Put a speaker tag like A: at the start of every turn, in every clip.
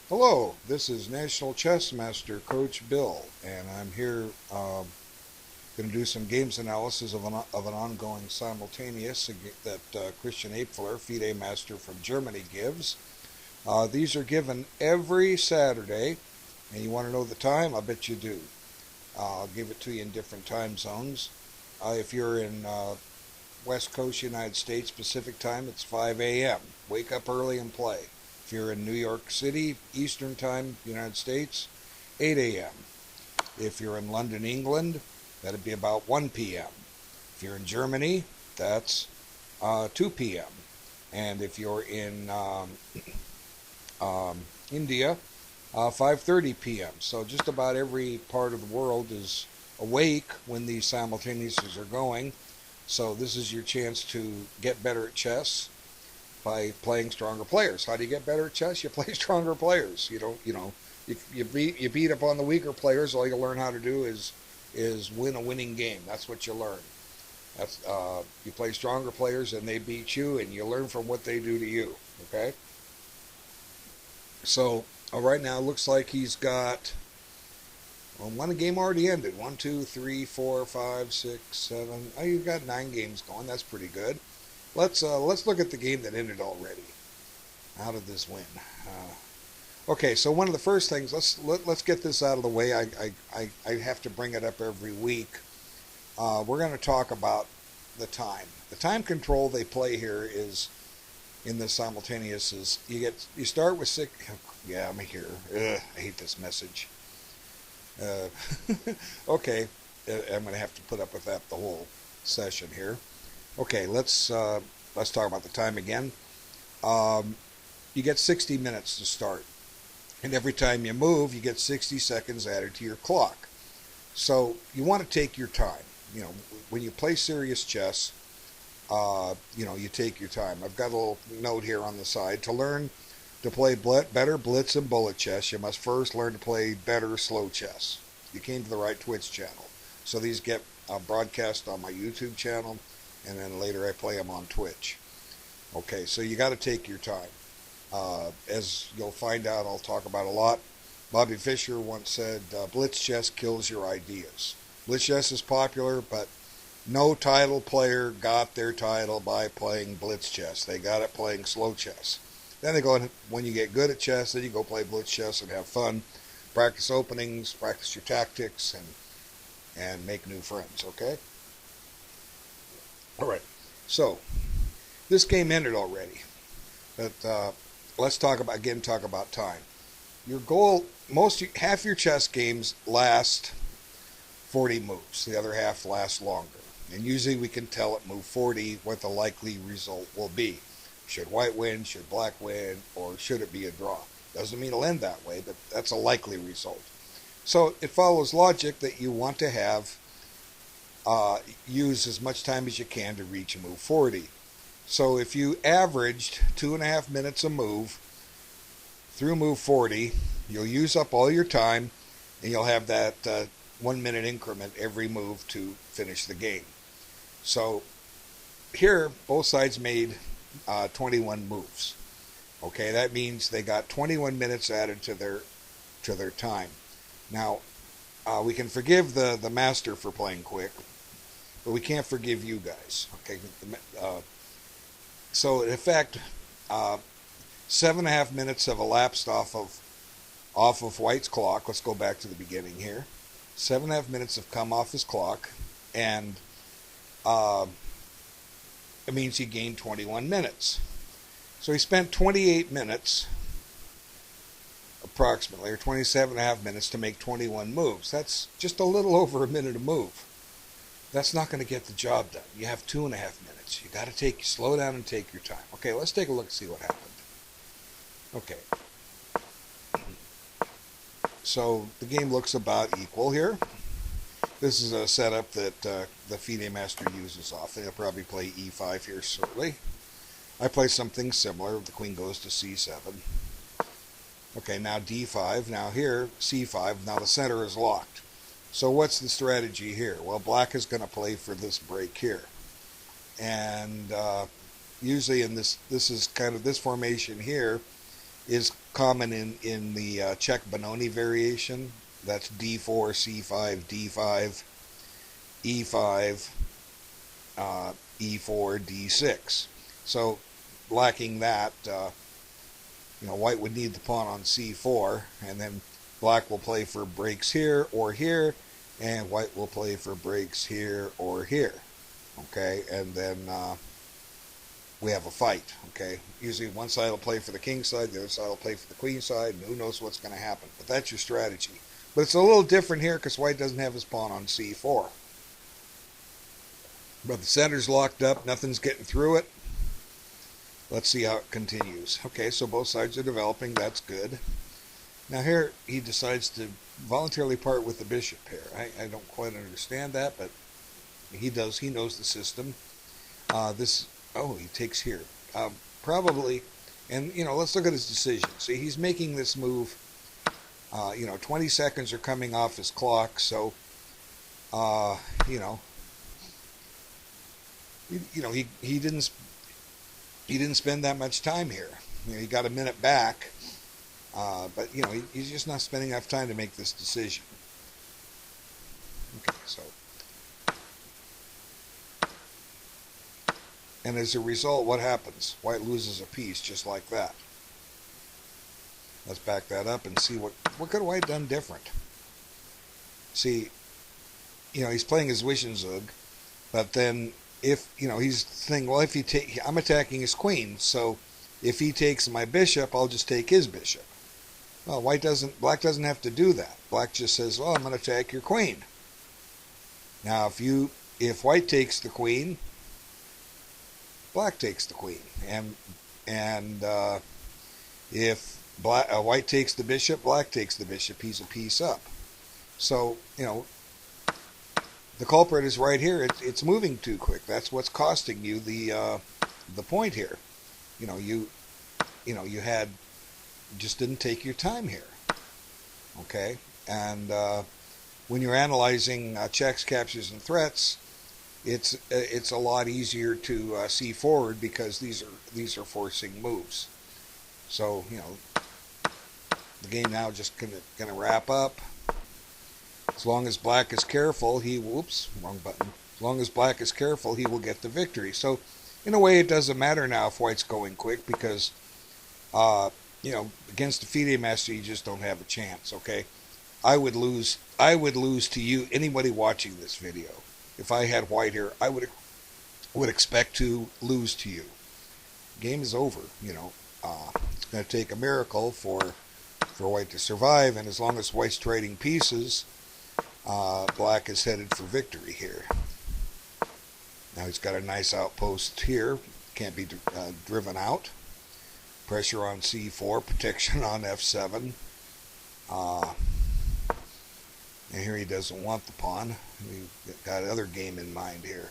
A: Hello, this is National Chess Master Coach Bill, and I'm here going to do some games analysis of an ongoing simultaneous that Christian Apfler, FIDE Master from Germany, gives. These are given every Saturday, and you want to know the time? I bet you do. I'll give it to you in different time zones. If you're in West Coast United States Pacific Time, it's 5 a.m. Wake up early and play. If you're in New York City Eastern Time, United States, 8 a.m. If you're in London, England, that'd be about 1 p.m. If you're in Germany, that's 2 p.m. And if you're in India, 5:30 p.m. So just about every part of the world is awake when these simultaneouses are going. So this is your chance to get better at chess by playing stronger players. How do you get better at chess? You play stronger players. You don't, if you beat up on the weaker players, all you learn how to do is win a winning game. That's what you learn. That's you play stronger players and they beat you, and you learn from what they do to you. Okay. So right now it looks like he's got one game already ended. One, two, three, four, five, six, seven. Oh, you've got 9 games going. That's pretty good. Let's look at the game that ended already. How did this win? Okay, so one of the first things let's get this out of the way. I have to bring it up every week. We're going to talk about the time. The time control they play here is in the simultaneous is you start with six. Yeah, I'm here. I hate this message. Uh, okay, I'm going to have to put up with that the whole session here. Okay, let's talk about the time again. Um, you get 60 minutes to start, and every time you move, you get 60 seconds added to your clock. So you want to take your time. When you play serious chess, you take your time. I've got a little note here on the side. To learn to play better blitz and bullet chess, you must first learn to play better slow chess. You came to the right Twitch channel. So these get broadcast on my YouTube channel, and then later I play them on Twitch. Okay, so you got to take your time. As you'll find out, I'll talk about a lot. Bobby Fischer once said, "Blitz chess kills your ideas." Blitz chess is popular, but no title player got their title by playing blitz chess. They got it playing slow chess. Then they go, when you get good at chess, then you go play blitz chess and have fun. Practice openings, practice your tactics, and make new friends, okay? All right. So, this game ended already. But let's talk about time. Your goal, half your chess games last 40 moves. The other half lasts longer. And usually we can tell at move 40 what the likely result will be. Should white win, should black win, or should it be a draw? Doesn't mean it'll end that way, but that's a likely result. So it follows logic that you want to have use as much time as you can to reach move 40. So if you averaged 2.5 minutes a move through move 40, you'll use up all your time, and you'll have that 1 minute increment every move to finish the game. So here, both sides made 21 moves. Okay, that means they got 21 minutes added to their time. Now, we can forgive the master for playing quick, but we can't forgive you guys. Okay, so in effect, 7.5 minutes have elapsed off of White's clock. Let's go back to the beginning here. 7.5 minutes have come off his clock, and it means he gained 21 minutes. So he spent 28 minutes, approximately, or 27.5 minutes to make 21 moves. That's just a little over a minute a move. That's not going to get the job done. You have 2.5 minutes. You got to slow down and take your time. Okay, let's take a look and see what happened. Okay, so the game looks about equal here. This is a setup that the FIDE Master uses often. He'll probably play e5 here shortly. I play something similar. The queen goes to c7. Okay, now d5. Now here, c5. Now the center is locked. So what's the strategy here? Well, black is going to play for this break here. And usually in this is kind of this formation here, is common in the Czech-Benoni variation. That's d4, c5, d5, e5, e4, d6. So lacking that, white would need the pawn on c4, and then black will play for breaks here or here, and white will play for breaks here or here. Okay, and then we have a fight. Okay, usually one side will play for the king side, the other side will play for the queen side, and who knows what's going to happen. But that's your strategy. But it's a little different here because white doesn't have his pawn on c4. But the center's locked up, nothing's getting through it. Let's see how it continues. Okay, so both sides are developing, that's good. Now here he decides to voluntarily part with the bishop here. I don't quite understand that, but he does. He knows the system. He takes here. Probably, and let's look at his decision. See, he's making this move. 20 seconds are coming off his clock, so he didn't spend that much time here. He got a minute back, but he's just not spending enough time to make this decision. Okay, so, and as a result, what happens? White loses a piece just like that. Let's back that up and see what could white done different. See, he's playing his Zwischenzug, but then if he's thinking, well, if I'm attacking his queen, so if he takes my bishop, I'll just take his bishop. Well, black doesn't have to do that. Black just says, well, I'm going to attack your queen. Now, if white takes the queen, black takes the queen, and if white takes the bishop, black takes the bishop. He's a piece up. So the culprit is right here. It's moving too quick. That's what's costing you the point here. You just didn't take your time here. Okay, and when you're analyzing checks, captures, and threats, it's a lot easier to see forward because these are forcing moves. So the game now just gonna wrap up. As long as black is careful, wrong button. As long as black is careful, he will get the victory. So in a way, it doesn't matter now if white's going quick because against the FIDE master, you just don't have a chance. Okay, I would lose to you, anybody watching this video. If I had white here, I would expect to lose to you. Game is over. It's going to take a miracle for white to survive, and as long as white's trading pieces, black is headed for victory here. Now he's got a nice outpost here, can't be driven out. Pressure on c4, protection on f7. And here he doesn't want the pawn. We've got another game in mind here.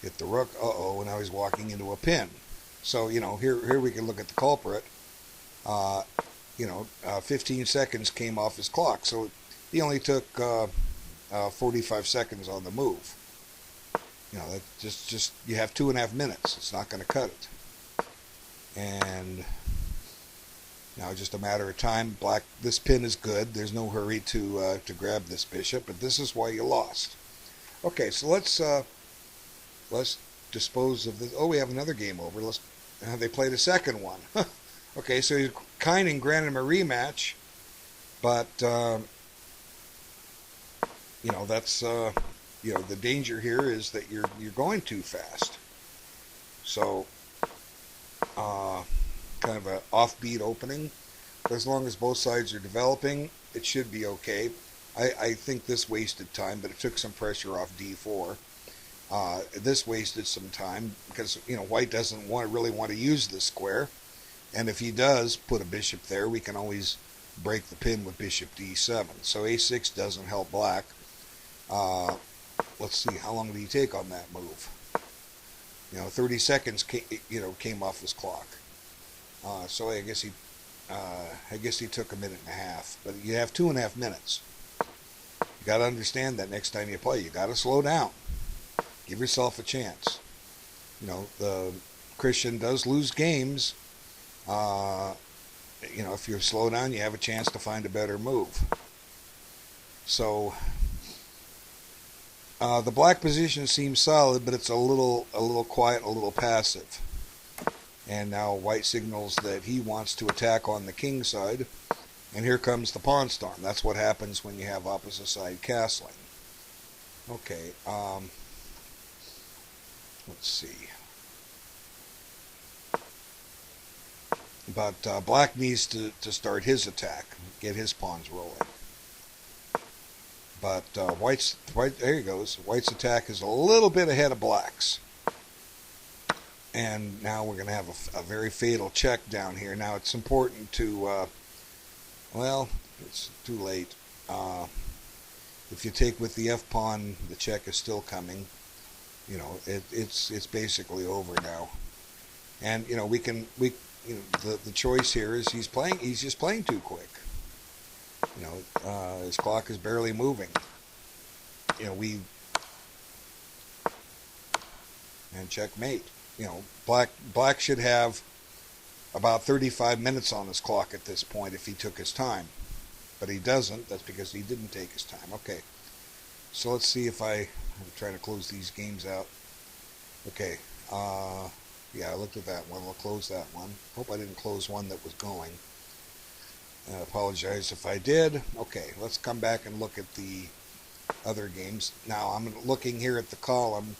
A: Hit the rook. Uh-oh, now he's walking into a pin. So, here we can look at the culprit. 15 seconds came off his clock. So he only took 45 seconds on the move. That just you have 2.5 minutes. It's not going to cut it. And now just a matter of time. Black, this pin is good. There's no hurry to grab this bishop, but this is why you lost. Okay, so let's dispose of this. Oh, we have another game over. They played a second one. Okay, so he's kind and granted him a rematch, but that's the danger here is that you're going too fast. So kind of an offbeat opening. But as long as both sides are developing, it should be okay. I think this wasted time, but it took some pressure off d4. This wasted some time because white doesn't really want to use this square, and if he does put a bishop there, we can always break the pin with bishop d7. So a6 doesn't help black. Let's see, how long did he take on that move? 30 seconds came off his clock. So I guess he took a minute and a half, but you have 2.5 minutes. You got to understand that next time you play, you got to slow down. Give yourself a chance. The Christian does lose games, you know, if you slow down, you have a chance to find a better move. So the black position seems solid, but it's a little quiet, a little passive. And now white signals that he wants to attack on the king side. And here comes the pawn storm. That's what happens when you have opposite side castling. Okay, let's see. But black needs to start his attack, get his pawns rolling. But there he goes. White's attack is a little bit ahead of black's. And now we're going to have a very fatal check down here. Now it's important to, well, it's too late. If you take with the f-pawn, the check is still coming. You know, it's basically over now. And you know, the choice here is he's just playing too quick. You know, his clock is barely moving. You know, and checkmate. You know, black should have about 35 minutes on his clock at this point if he took his time. But he doesn't. That's because he didn't take his time. Okay. So let's see if I'm trying to close these games out. Okay. Yeah, I looked at that one. I'll close that one. Hope I didn't close one that was going. I apologize if I did. Okay, let's come back and look at the other games. Now, I'm looking here at the column.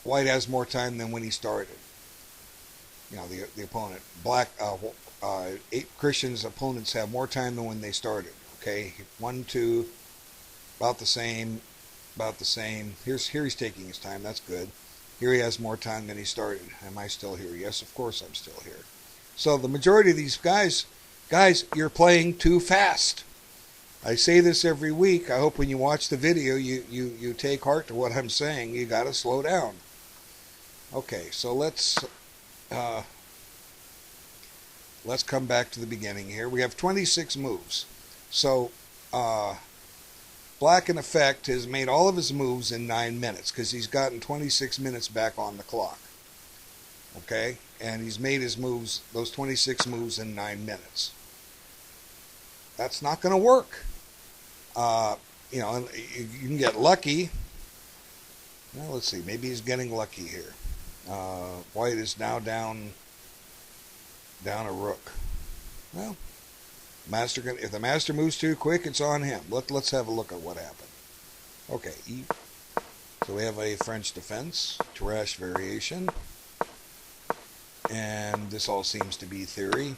A: White has more time than when he started. You know, the opponent. Christian's opponents have more time than when they started. Okay, 1, 2, about the same. Here he's taking his time. That's good. Here he has more time than he started. Am I still here? Yes, of course I'm still here. So the majority of these guys, you're playing too fast. I say this every week. I hope when you watch the video, you take heart to what I'm saying. You got to slow down. Okay, so let's come back to the beginning here. We have 26 moves. So black, in effect, has made all of his moves in 9 minutes because he's gotten 26 minutes back on the clock. Okay? And he's made his moves, those 26 moves, in 9 minutes. That's not going to work. You know, you can get lucky. Well, let's see. Maybe he's getting lucky here. White is now down a rook. Well, if the master moves too quick, it's on him. Let's have a look at what happened. Okay, so we have a French defense, Tarrasch variation, and this all seems to be theory.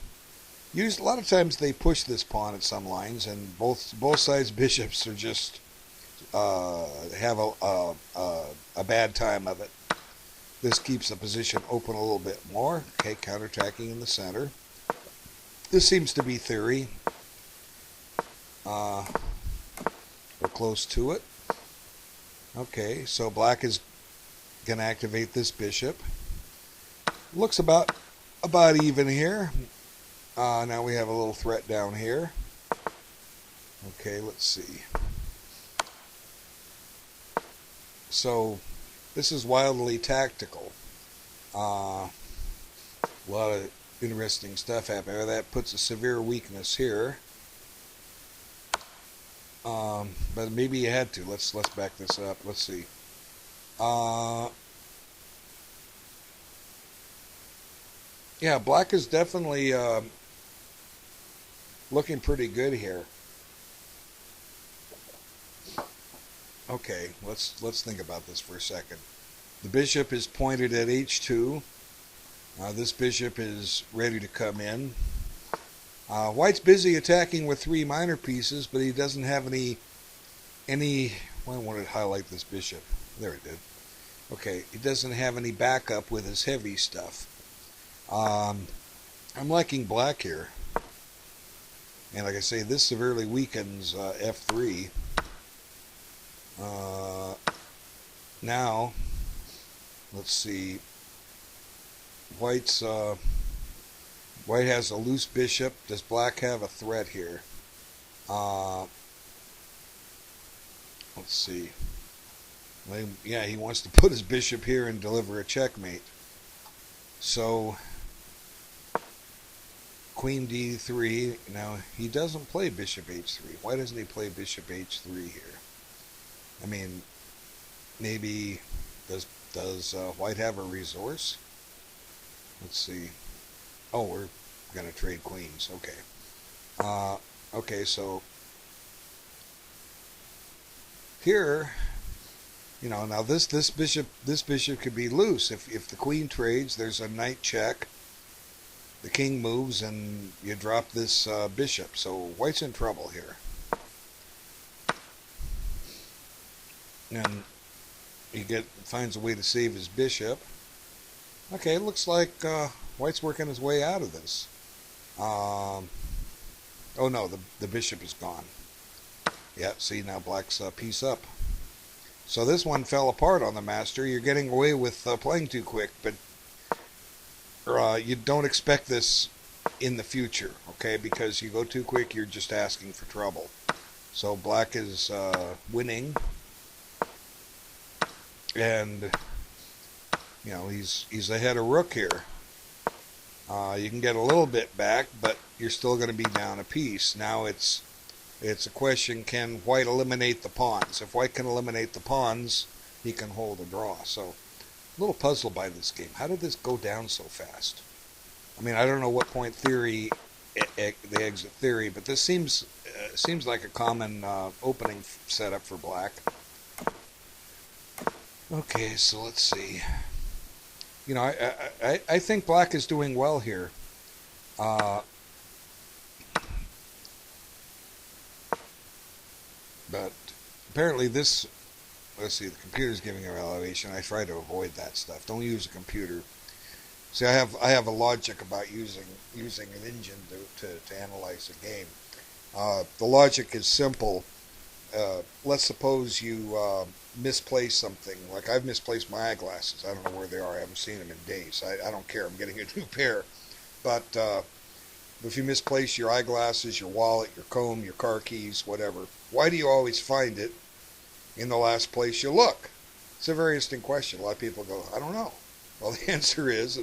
A: A lot of times they push this pawn at some lines, and both sides' bishops are just have a bad time of it. This keeps the position open a little bit more. Okay, counterattacking in the center. This seems to be theory. We're close to it. Okay, so black is going to activate this bishop. Looks about even here. Now we have a little threat down here. Okay, let's see. So this is wildly tactical. A lot of interesting stuff happening. That puts a severe weakness here. But maybe you had to. Let's back this up. Let's see. Yeah, black is definitely looking pretty good here. Okay, let's think about this for a second. The bishop is pointed at h2. This bishop is ready to come in. White's busy attacking with 3 minor pieces, but he doesn't have any. Well, I wanted to highlight this bishop. There it did. Okay, he doesn't have any backup with his heavy stuff. I'm liking black here, and like I say, this severely weakens f3. Now, let's see. White has a loose bishop. Does black have a threat here? Let's see. Yeah, he wants to put his bishop here and deliver a checkmate. So, queen d3. Now, he doesn't play bishop h3. Why doesn't he play bishop h3 here? I mean, maybe does white have a resource? Let's see. Oh, we're going to trade queens. Okay. Okay, so here, you know, now this bishop could be loose. If the queen trades, there's a knight check. The king moves, and you drop this bishop. So white's in trouble here. And he finds a way to save his bishop. Okay, it looks like white's working his way out of this. Oh no, the bishop is gone. Yeah, see, now black's piece up. So this one fell apart on the master. You're getting away with playing too quick, but you don't expect this in the future, okay? Because you go too quick, you're just asking for trouble. So black is winning, and you know he's ahead of rook here. You can get a little bit back, but you're still going to be down a piece. Now it's a question: can white eliminate the pawns? If white can eliminate the pawns, he can hold a draw. So, a little puzzled by this game. How did this go down so fast? I mean, I don't know what point theory, the exit theory, but this seems like a common opening setup for black. Okay, so let's see. You know, I think black is doing well here. But apparently this, let's see, the computer's giving a validation. I try to avoid that stuff. Don't use a computer. See, I have a logic about using an engine to analyze a game. The logic is simple. Let's suppose you misplace something. Like I've misplaced my eyeglasses. I don't know where they are. I haven't seen them in days. I don't care. I'm getting a new pair. But if you misplace your eyeglasses, your wallet, your comb, your car keys, whatever, why do you always find it in the last place you look? It's a very interesting question. A lot of people go, I don't know. Well, the answer is,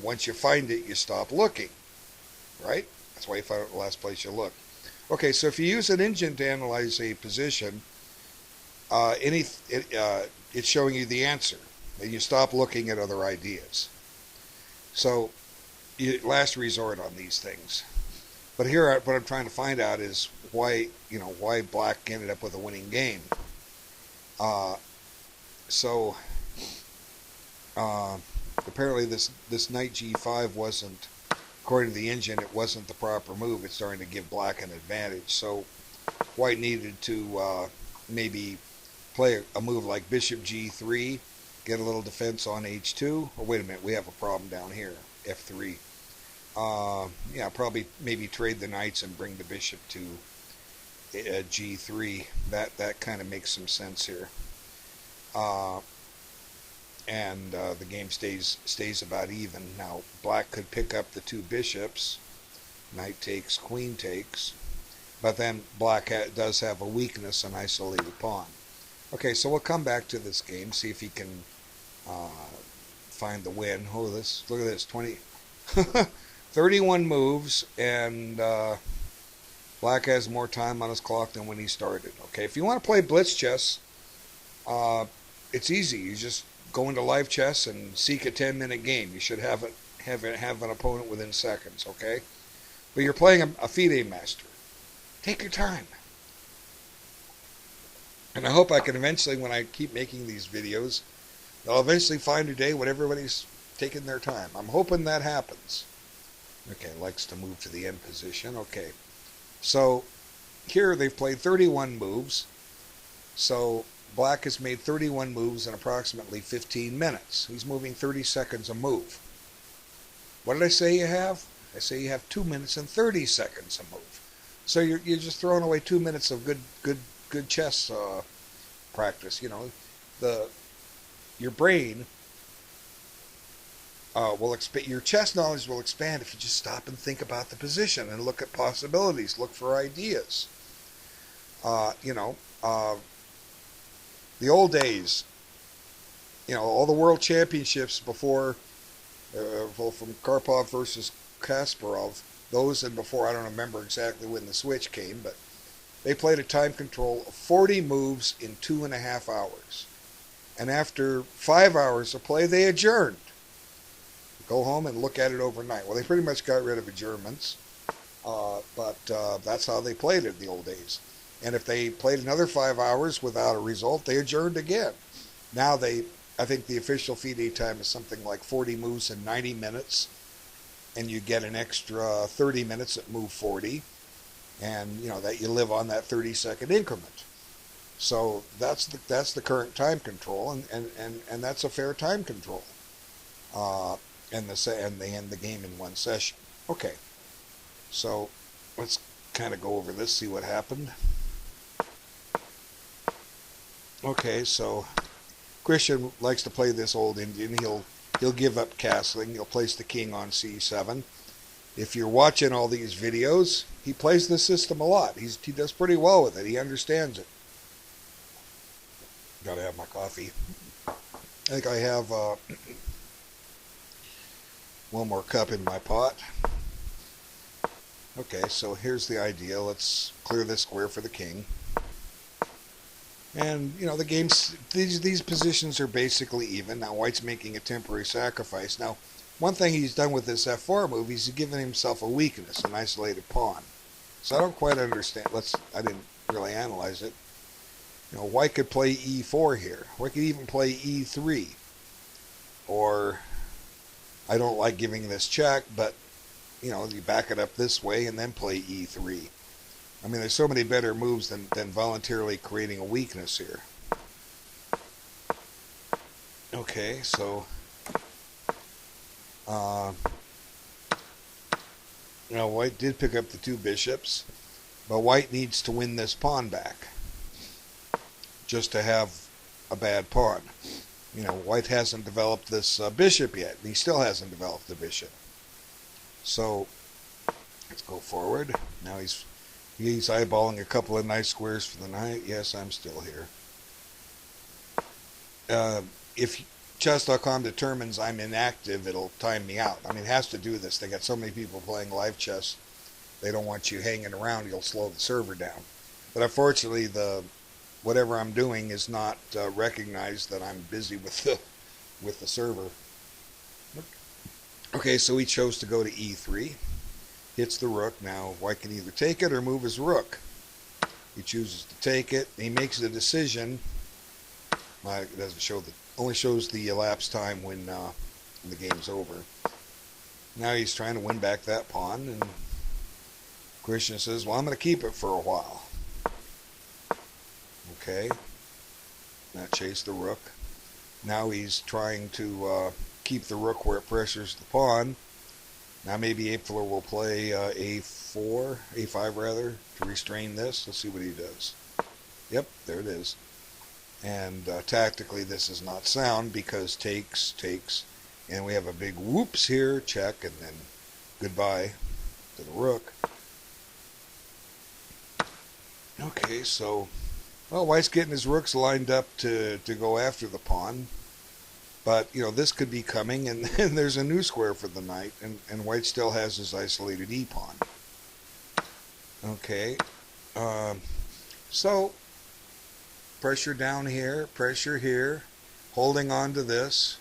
A: once you find it, you stop looking, right? That's why you find it the last place you look. Okay, so if you use an engine to analyze a position, it's showing you the answer, and you stop looking at other ideas. So, last resort on these things. But here, what I'm trying to find out is why black ended up with a winning game. Apparently this knight g5 wasn't, according to the engine, it wasn't the proper move. It's starting to give black an advantage. So white needed to maybe play a move like bishop g3, get a little defense on h2. Oh, wait a minute, we have a problem down here, f3. Yeah, probably maybe trade the knights and bring the bishop to g3. That kind of makes some sense here. And the game stays about even. Now, black could pick up the two bishops. Knight takes, queen takes. But then black does have a weakness, an isolated pawn. Okay, so we'll come back to this game, see if he can find the win. Oh, look at this, 31 moves, and black has more time on his clock than when he started. Okay, if you want to play blitz chess, it's easy. You just go into live chess and seek a 10-minute game. You should have an opponent within seconds. Okay, but you're playing a FIDE master. Take your time. And I hope I can eventually, when I keep making these videos, I'll eventually find a day when everybody's taking their time. I'm hoping that happens. Okay, likes to move to the end position. Okay, so here they've played 31 moves. So black has made 31 moves in approximately 15 minutes. He's moving 30 seconds a move. What did I say you have? I say you have 2 minutes and 30 seconds a move. So you're just throwing away 2 minutes of good chess practice. You know, your brain will expand. Your chess knowledge will expand if you just stop and think about the position and look at possibilities, look for ideas. The old days, all the world championships before, from Karpov versus Kasparov. Those and before, I don't remember exactly when the Switch came, but they played a time control of 40 moves in 2.5 hours. And after 5 hours of play, they adjourned. Go home and look at it overnight. Well, they pretty much got rid of adjournments, but that's how they played it in the old days. And if they played another 5 hours without a result, they adjourned again. Now I think the official FIDE time is something like 40 moves in 90 minutes, and you get an extra 30 minutes at move 40, and that you live on that 30-second increment. So that's the current time control, and that's a fair time control. And they end the game in one session. Okay, so let's kind of go over this, see what happened. Okay, so Christian likes to play this old Indian. He'll give up castling. He'll place the king on c7. If you're watching all these videos, he plays this system a lot. He does pretty well with it. He understands it. Gotta have my coffee. I think I have one more cup in my pot. Okay, so here's the idea. Let's clear this square for the king. And, the game's, these positions are basically even. Now, white's making a temporary sacrifice. Now, one thing he's done with this f4 move, he's given himself a weakness, an isolated pawn. So I don't quite understand. I didn't really analyze it. White could play e4 here. White could even play e3. Or, I don't like giving this check, but, you back it up this way and then play e3. I mean, there's so many better moves than voluntarily creating a weakness here. Okay, so white did pick up the 2 bishops, but white needs to win this pawn back just to have a bad pawn. White hasn't developed this bishop yet. He still hasn't developed the bishop. So let's go forward. Now he's eyeballing a couple of nice squares for the knight. Yes, I'm still here. If chess.com determines I'm inactive, it'll time me out. I mean, it has to do this. They got so many people playing live chess, they don't want you hanging around. You'll slow the server down. But unfortunately, whatever I'm doing is not recognized that I'm busy with the server. Okay, so he chose to go to e3. Hits the rook. Now white can either take it or move his rook. He chooses to take it. He makes the decision. It doesn't show only shows the elapsed time when the game's over. Now he's trying to win back that pawn, and Christian says, "Well, I'm going to keep it for a while." Okay. Now chase the rook. Now he's trying to keep the rook where it pressures the pawn. Now maybe Apfler will play A5 rather, to restrain this. Let's see what he does. Yep, there it is. And tactically this is not sound because takes, and we have a big whoops here, check, and then goodbye to the rook. Okay, so, well, white's getting his rooks lined up to go after the pawn. But, this could be coming, and there's a new square for the knight, and white still has his isolated e-pawn. Okay, so, pressure down here, pressure here, holding on to this.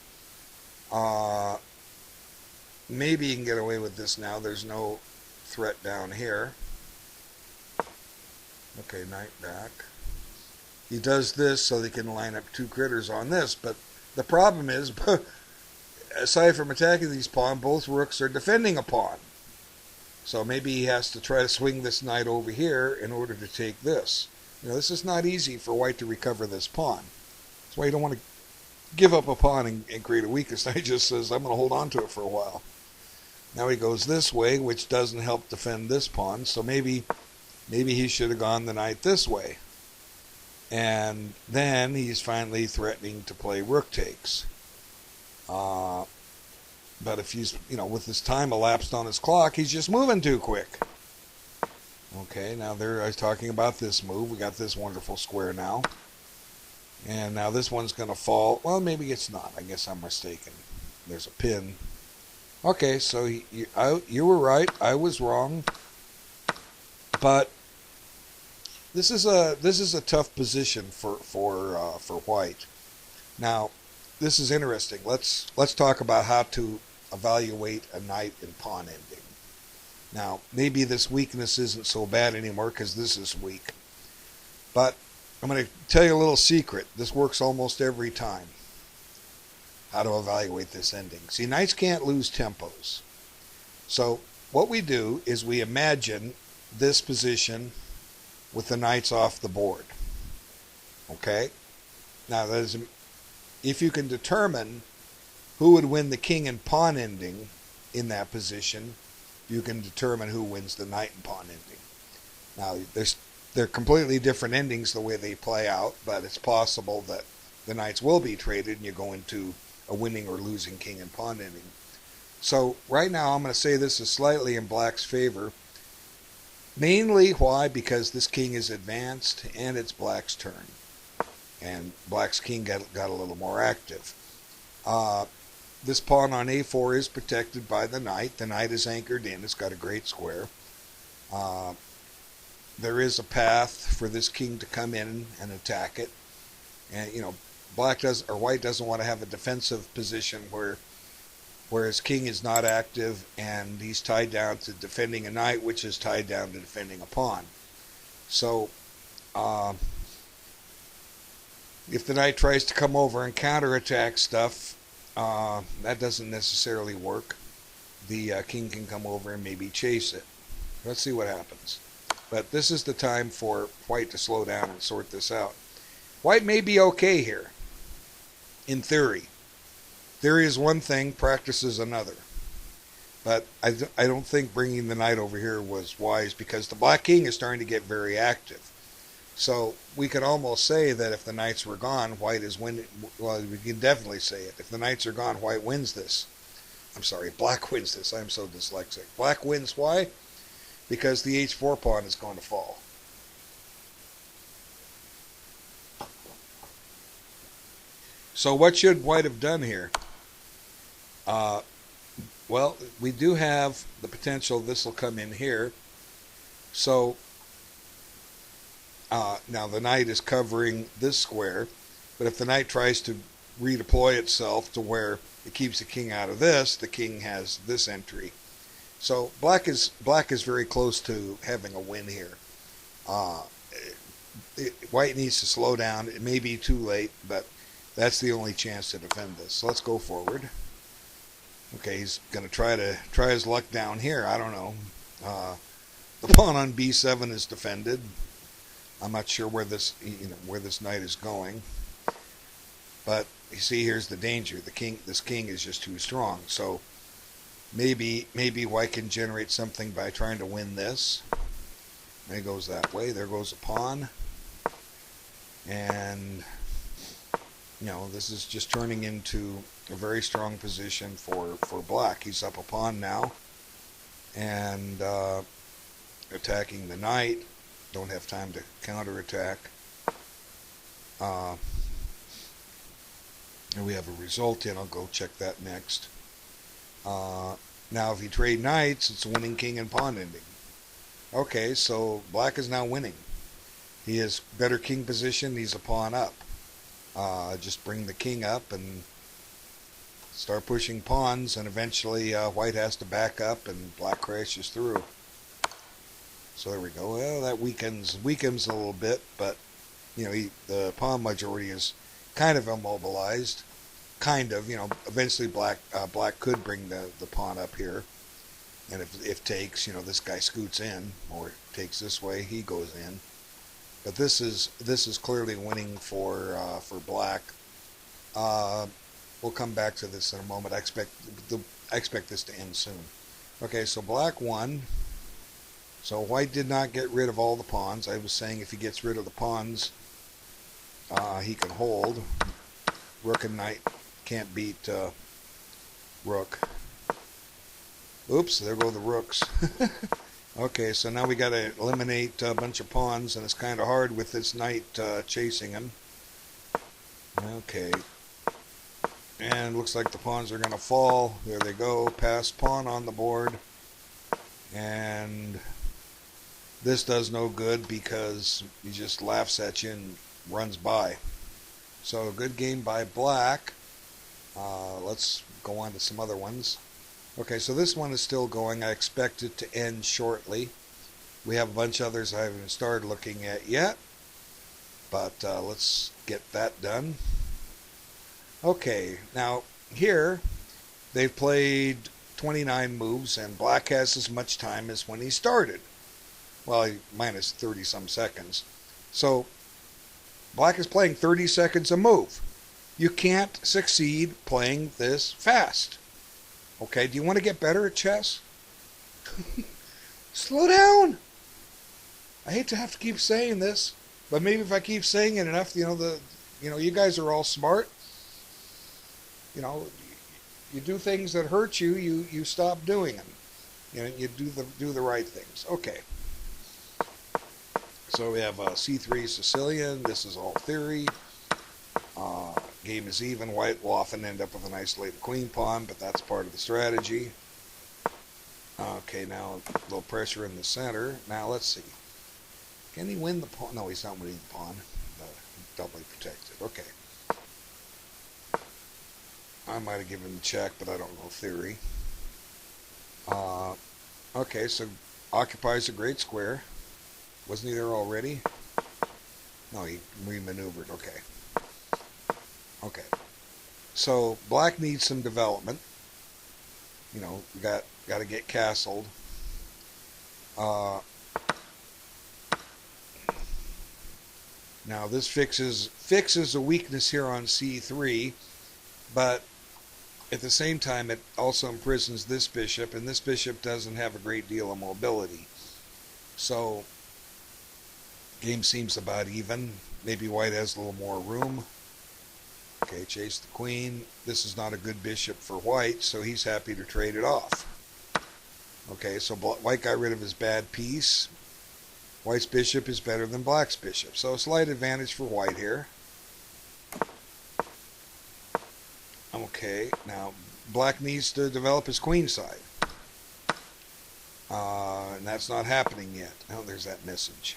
A: Maybe you can get away with this now. There's no threat down here. Okay, knight back. He does this so they can line up 2 critters on this, but the problem is, aside from attacking these pawns, both rooks are defending a pawn. So maybe he has to try to swing this knight over here in order to take this. This is not easy for white to recover this pawn. That's why you don't want to give up a pawn and create a weakness. Knight just says, I'm going to hold on to it for a while. Now he goes this way, which doesn't help defend this pawn. So maybe he should have gone the knight this way. And then he's finally threatening to play rook takes. But if he's, with his time elapsed on his clock, he's just moving too quick. Okay, now there I was talking about this move. We got this wonderful square now. And now this one's going to fall. Well, maybe it's not. I guess I'm mistaken. There's a pin. Okay, so you were right. I was wrong. But this is a tough position for white. Now, this is interesting. Let's talk about how to evaluate a knight and pawn ending. Now, maybe this weakness isn't so bad anymore because this is weak. But I'm going to tell you a little secret. This works almost every time. How to evaluate this ending. See, knights can't lose tempos. So what we do is we imagine this position with the knights off the board. Okay? Now, if you can determine who would win the king and pawn ending in that position, you can determine who wins the knight and pawn ending. Now, they're completely different endings the way they play out, but it's possible that the knights will be traded and you go into a winning or losing king and pawn ending. So right now I'm going to say this is slightly in black's favor. Mainly why? Because this king is advanced and it's black's turn. And black's king got a little more active. This pawn on a4 is protected by the knight. The knight is anchored in. It's got a great square. There is a path for this king to come in and attack it. And white doesn't want to have a defensive position where his king is not active and he's tied down to defending a knight, which is tied down to defending a pawn. So if the knight tries to come over and counterattack stuff, that doesn't necessarily work. The king can come over and maybe chase it. Let's see what happens. But this is the time for white to slow down and sort this out. White may be okay here, in theory. Theory is one thing, practice is another. But I don't think bringing the knight over here was wise because the black king is starting to get very active. So we could almost say that if the knights were gone, white is winning. Well, we can definitely say it. If the knights are gone, white wins this. I'm sorry, black wins this. I'm so dyslexic. Black wins. Why? Because the h4 pawn is going to fall. So what should white have done here? Well, we do have the potential this will come in here. So now the knight is covering this square, but if the knight tries to redeploy itself to where it keeps the king out of this, the king has this entry. So black is very close to having a win here. White needs to slow down. It may be too late, but that's the only chance to defend this. So let's go forward. Okay, he's going to try his luck down here. I don't know. The pawn on b7 is defended. I'm not sure where this knight is going. But you see, here's the danger. This king is just too strong. So maybe white can generate something by trying to win this. And it goes that way. There goes a pawn. And this is just turning into a very strong position for black. He's up a pawn now. And attacking the knight. Don't have time to counterattack. And we have a result in. I'll go check that next. Now if you trade knights, it's a winning king and pawn ending. Okay, so black is now winning. He has better king position. He's a pawn up. Just bring the king up and start pushing pawns, and eventually white has to back up and black crashes through. So there we go. Well, that weakens a little bit, but the pawn majority is kind of immobilized. Kind of, eventually black could bring the pawn up here, and if takes, this guy scoots in or takes this way, he goes in. But this is clearly winning for black. We'll come back to this in a moment. I expect this to end soon. Okay, so black won. So white did not get rid of all the pawns. I was saying if he gets rid of the pawns, he can hold. Rook and knight can't beat rook. Oops, there go the rooks. Okay, so now we got to eliminate a bunch of pawns, and it's kind of hard with this knight chasing him. Okay. And looks like the pawns are going to fall. There they go. Passed pawn on the board. And this does no good because he just laughs at you and runs by. So a good game by black. Let's go on to some other ones. Okay, so this one is still going. I expect it to end shortly. We have a bunch of others I haven't started looking at yet. But let's get that done. Okay, now here they've played 29 moves and black has as much time as when he started. Well, minus 30 some seconds. So black is playing 30 seconds a move. You can't succeed playing this fast. Okay, do you want to get better at chess? Slow down. I hate to have to keep saying this, but maybe if I keep saying it enough, you guys are all smart. You do things that hurt you, you stop doing them. You do the right things. Okay. So we have C3 Sicilian. This is all theory. Game is even. White will often end up with an isolated queen pawn, but that's part of the strategy. Okay, now a little pressure in the center. Now let's see. Can he win the pawn? No, he's not winning the pawn. Doubly protected. Okay. I might have given him a check, but I don't know theory. Okay, so occupies a great square. Wasn't he there already? No, he remaneuvered. Okay. Okay. So black needs some development. Got to get castled. Now this fixes a weakness here on C3, but at the same time it also imprisons this bishop, and this bishop doesn't have a great deal of mobility. So game seems about even. Maybe white has a little more room. Okay, chase the queen. This is not a good bishop for white, so he's happy to trade it off. Okay, so white got rid of his bad piece. White's bishop is better than black's bishop, so a slight advantage for white here. Okay, now black needs to develop his queen side. And that's not happening yet. Oh, there's that message.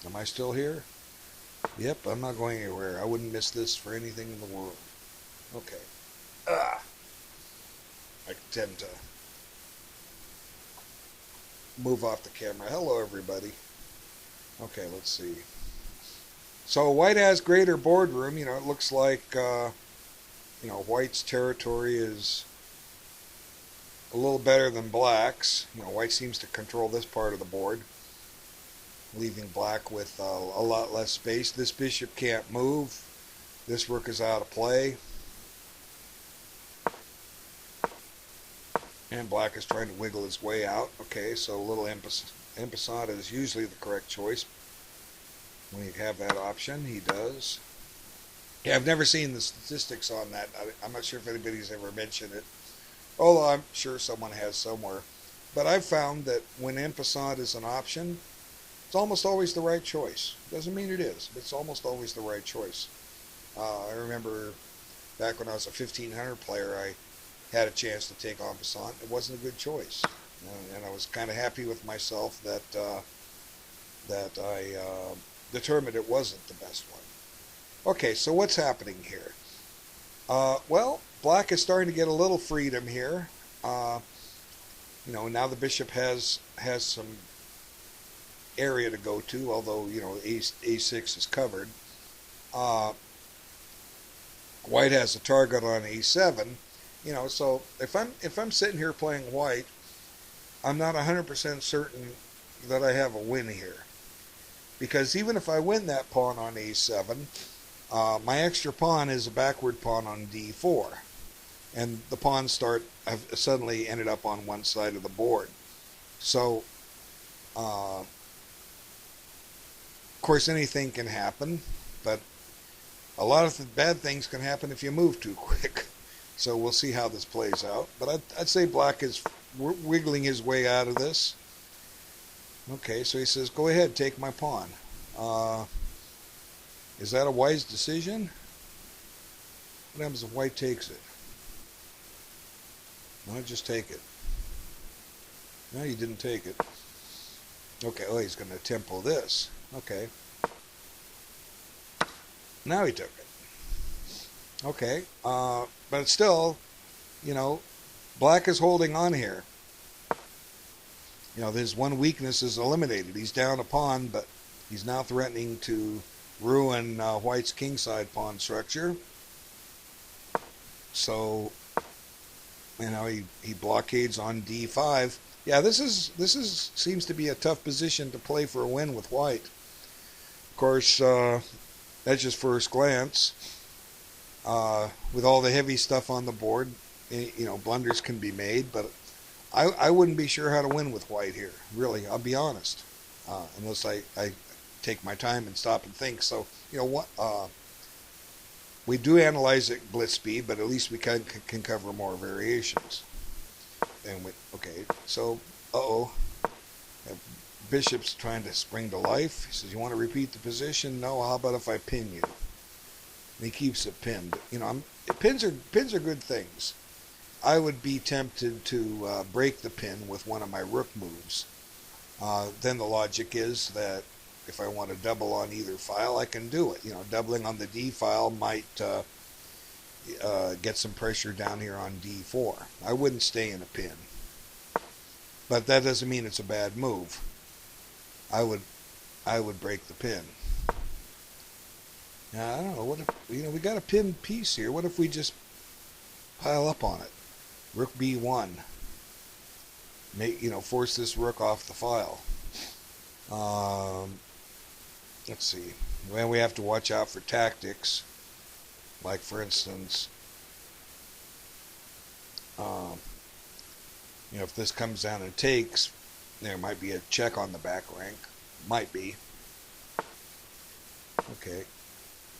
A: Am I still here? Yep, I'm not going anywhere. I wouldn't miss this for anything in the world. Okay. I tend to move off the camera. Hello, everybody. Okay, let's see. So white has greater boardroom. It looks like, white's territory is a little better than black's. White seems to control this part of the board, leaving black with a lot less space. This bishop can't move. This rook is out of play. And black is trying to wiggle his way out. Okay, so a little en passant is usually the correct choice when you have that option. He does. Yeah, I've never seen the statistics on that. I'm not sure if anybody's ever mentioned it, although I'm sure someone has somewhere. But I've found that when en passant is an option, it's almost always the right choice. Doesn't mean it is, but it's almost always the right choice. I remember back when I was a 1500 player, I had a chance to take en passant. It wasn't a good choice, and I was kind of happy with myself that I determined it wasn't the best one. Okay, so what's happening here? Well, black is starting to get a little freedom here. Now the bishop has some area to go to, although a6 is covered. White has a target on a7. So if I'm sitting here playing white, I'm not 100% certain that I have a win here, because even if I win that pawn on a7, my extra pawn is a backward pawn on d4, and the pawns have suddenly ended up on one side of the board. So of course anything can happen, but a lot of the bad things can happen if you move too quick. So we'll see how this plays out. But I'd say black is wiggling his way out of this. Okay, so he says, go ahead, take my pawn. Is that a wise decision? What happens if white takes it? Why not just take it? No, you didn't take it. Okay, oh, he's going to tempo this. Okay. Now he took it. Okay, but it's still, you know, black is holding on here. You know, his one weakness is eliminated. He's down a pawn, but he's now threatening to ruin white's kingside pawn structure. So, you know, he blockades on d5. Yeah, this is seems to be a tough position to play for a win with white. Of course, that's just first glance. With all the heavy stuff on the board, you know, blunders can be made, but I wouldn't be sure how to win with white here. Really, I'll be honest, unless I take my time and stop and think. So, you know what? We do analyze at blitz speed, but at least we can cover more variations. And okay, so bishop's trying to spring to life. He says, "You want to repeat the position?" No. How about if I pin you? And he keeps it pinned. You know, pins are good things. I would be tempted to break the pin with one of my rook moves. Then the logic is that if I want to double on either file, I can do it. You know, doubling on the D file might get some pressure down here on D4. I wouldn't stay in a pin, but that doesn't mean it's a bad move. I would break the pin. Now, I don't know, what if, you know, we got a pinned piece here. What if we just pile up on it? Rook B1. You know, force this rook off the file. Let's see. Well, we have to watch out for tactics. Like, for instance, you know, if this comes down and takes, there might be a check on the back rank. Might be. Okay.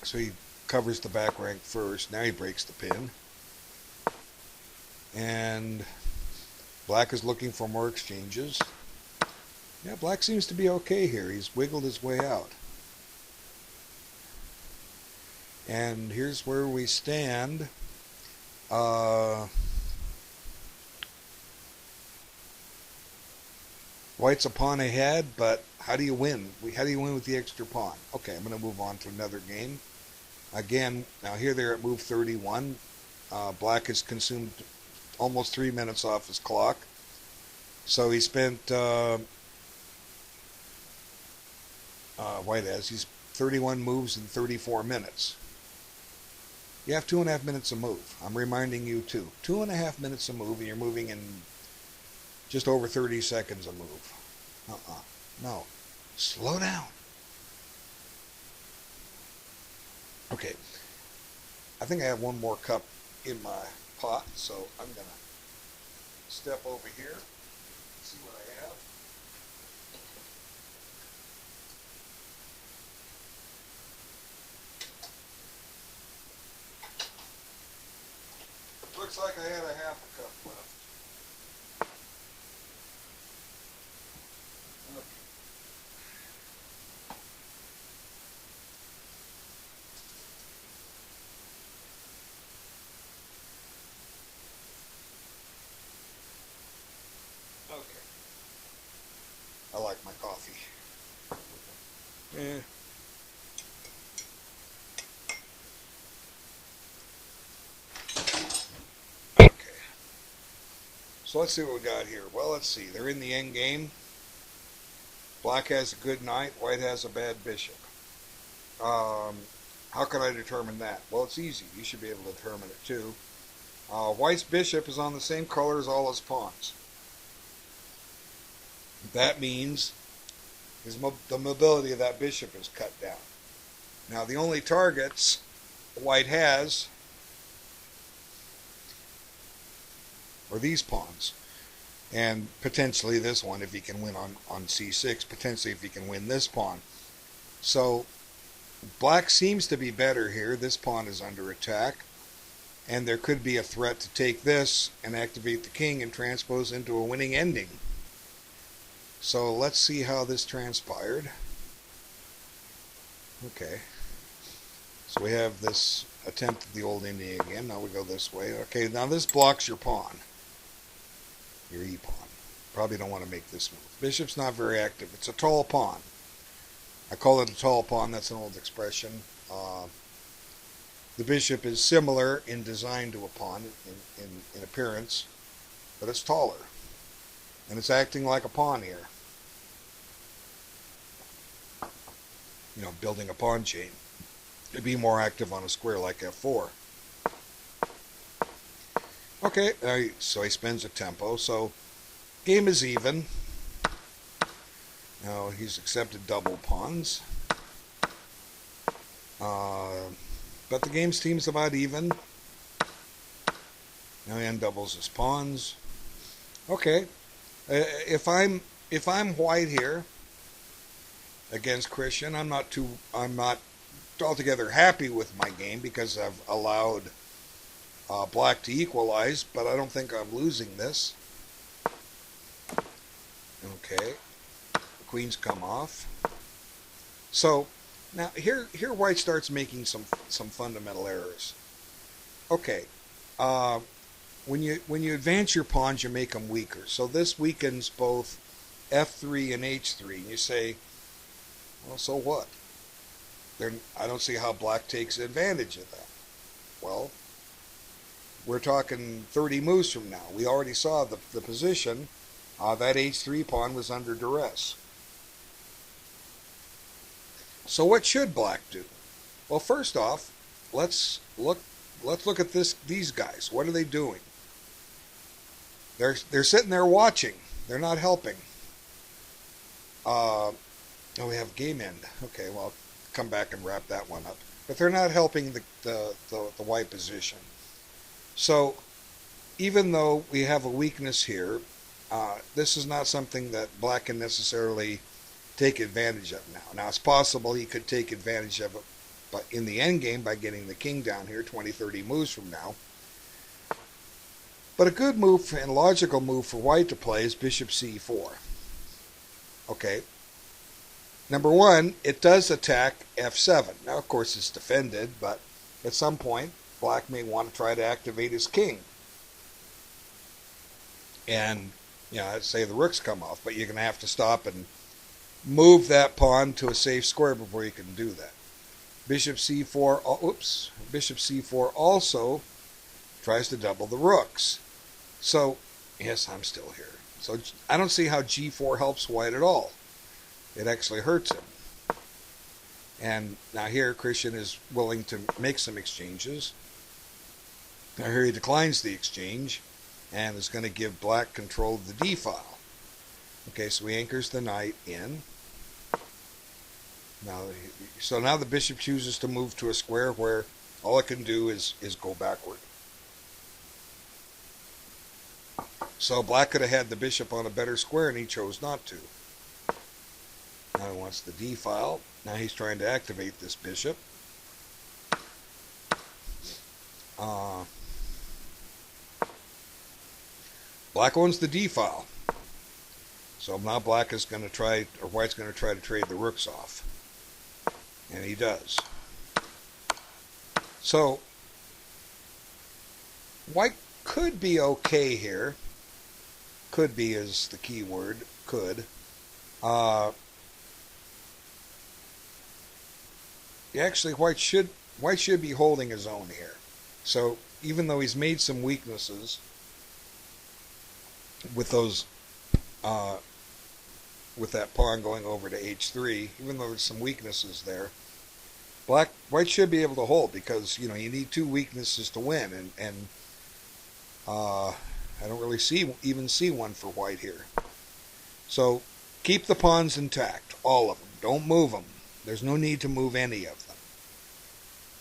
A: So he covers the back rank first. Now he breaks the pin. And black is looking for more exchanges. Yeah, black seems to be okay here. He's wiggled his way out. And here's where we stand. White's a pawn ahead, but how do you win? How do you win with the extra pawn? Okay, I'm going to move on to another game. Again, now here they're at move 31. Black has consumed almost 3 minutes off his clock. So he spent, white has, he's 31 moves in 34 minutes. You have 2.5 minutes a move. I'm reminding you too. 2.5 minutes a move, and you're moving in just over 30 seconds a move. No. Slow down. Okay. I think I have one more cup in my pot, so I'm going to step over here and see what I have. Looks like I had a half a cup left. Okay. I like my coffee. Yeah. Okay. So let's see what we got here. Well, let's see. They're in the end game. Black has a good knight. White has a bad bishop. How can I determine that? Well, it's easy. You should be able to determine it too. White's bishop is on the same color as all his pawns. That means the mobility of that bishop is cut down. Now, the only targets white has are these pawns. And potentially this one if he can win on c6. Potentially if he can win this pawn. So, black seems to be better here. This pawn is under attack. And there could be a threat to take this and activate the king and transpose into a winning ending. So let's see how this transpired. Okay. So we have this attempt at the old Indian again. Now we go this way. Okay, now this blocks your pawn. your e-pawn. Probably don't want to make this move. Bishop's not very active. It's a tall pawn. I call it a tall pawn. That's an old expression. The bishop is similar in design to a pawn in appearance, but it's taller. And it's acting like a pawn here. You know, building a pawn chain. It'd be more active on a square like f4. Okay, so he spends a tempo. So game is even. Now he's accepted double pawns. But the game seems about even. Now he undoubles his pawns. Okay. If I'm white here against Christian, I'm not altogether happy with my game because I've allowed black to equalize, but I don't think I'm losing this. Okay. The queens come off. So now here white starts making some fundamental errors. Okay. When you advance your pawns, you make them weaker. So this weakens both f3 and h3. And you say, well, so what? I don't see how black takes advantage of that. Well, we're talking 30 moves from now. We already saw the position. That h3 pawn was under duress. So what should black do? Well, first off, let's look at these guys. What are they doing? They're sitting there watching. They're not helping. Oh, we have game end. Okay, well, I'll come back and wrap that one up. But they're not helping the white position. So even though we have a weakness here, this is not something that black can necessarily take advantage of now. Now, it's possible he could take advantage of it but in the end game by getting the king down here 20, 30 moves from now. But a good move and logical move for white to play is bishop c4. Okay. Number one, it does attack f7. Now, of course, it's defended, but at some point, black may want to try to activate his king. And, you know, say the rooks come off, but you're going to have to stop and move that pawn to a safe square before you can do that. Bishop c4, bishop c4 also tries to double the rooks. So, yes, I'm still here. So I don't see how g4 helps white at all. It actually hurts him. And now here, Christian is willing to make some exchanges. Now here he declines the exchange and is going to give black control of the d file. Okay, so he anchors the knight in. So now the bishop chooses to move to a square where all it can do is go backward. So black could have had the bishop on a better square and he chose not to. Now he wants the d file. Now he's trying to activate this bishop. Black owns the d file. So now black is going to try, or white's going to try to trade the rooks off. And he does. So white could be okay here. Could be is the key word. Could. Actually, white should be holding his own here. So even though he's made some weaknesses with those, with that pawn going over to h3, even though there's some weaknesses there, white should be able to hold because you need two weaknesses to win, and I don't really even see one for white here. So keep the pawns intact, all of them. Don't move them. There's no need to move any of them.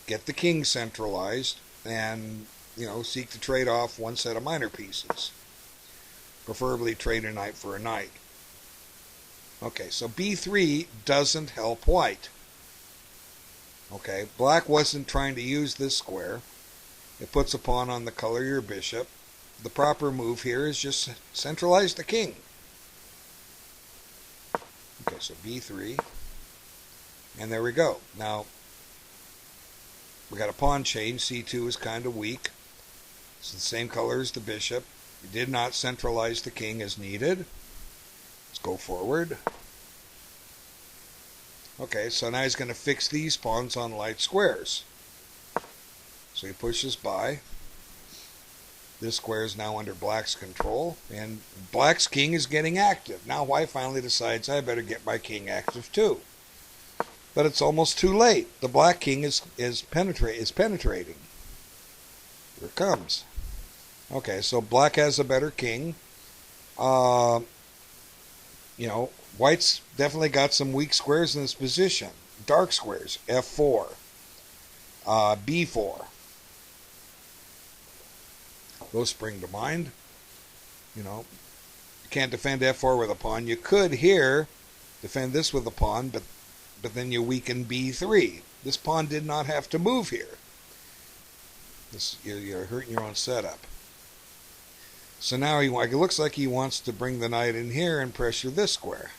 A: Get the king centralized and, seek to trade off one set of minor pieces. Preferably trade a knight for a knight. Okay, so b3 doesn't help white. Okay, black wasn't trying to use this square. It puts a pawn on the color of your bishop. The proper move here is just centralize the king. Okay, so b3. And there we go. Now, we got a pawn chain. c2 is kind of weak. It's the same color as the bishop. He did not centralize the king as needed. Let's go forward. Okay, so now he's going to fix these pawns on light squares. So he pushes by. This square is now under black's control, and black's king is getting active. Now white finally decides, I better get my king active too. But it's almost too late. The black king is penetrating. Here it comes. Okay, so black has a better king. White's definitely got some weak squares in this position. Dark squares, F4, B4. Those spring to mind. You can't defend F4 with a pawn. You could here defend this with a pawn, but then you weaken B3. This pawn did not have to move here. You're hurting your own setup. So now it looks like he wants to bring the knight in here and pressure this square.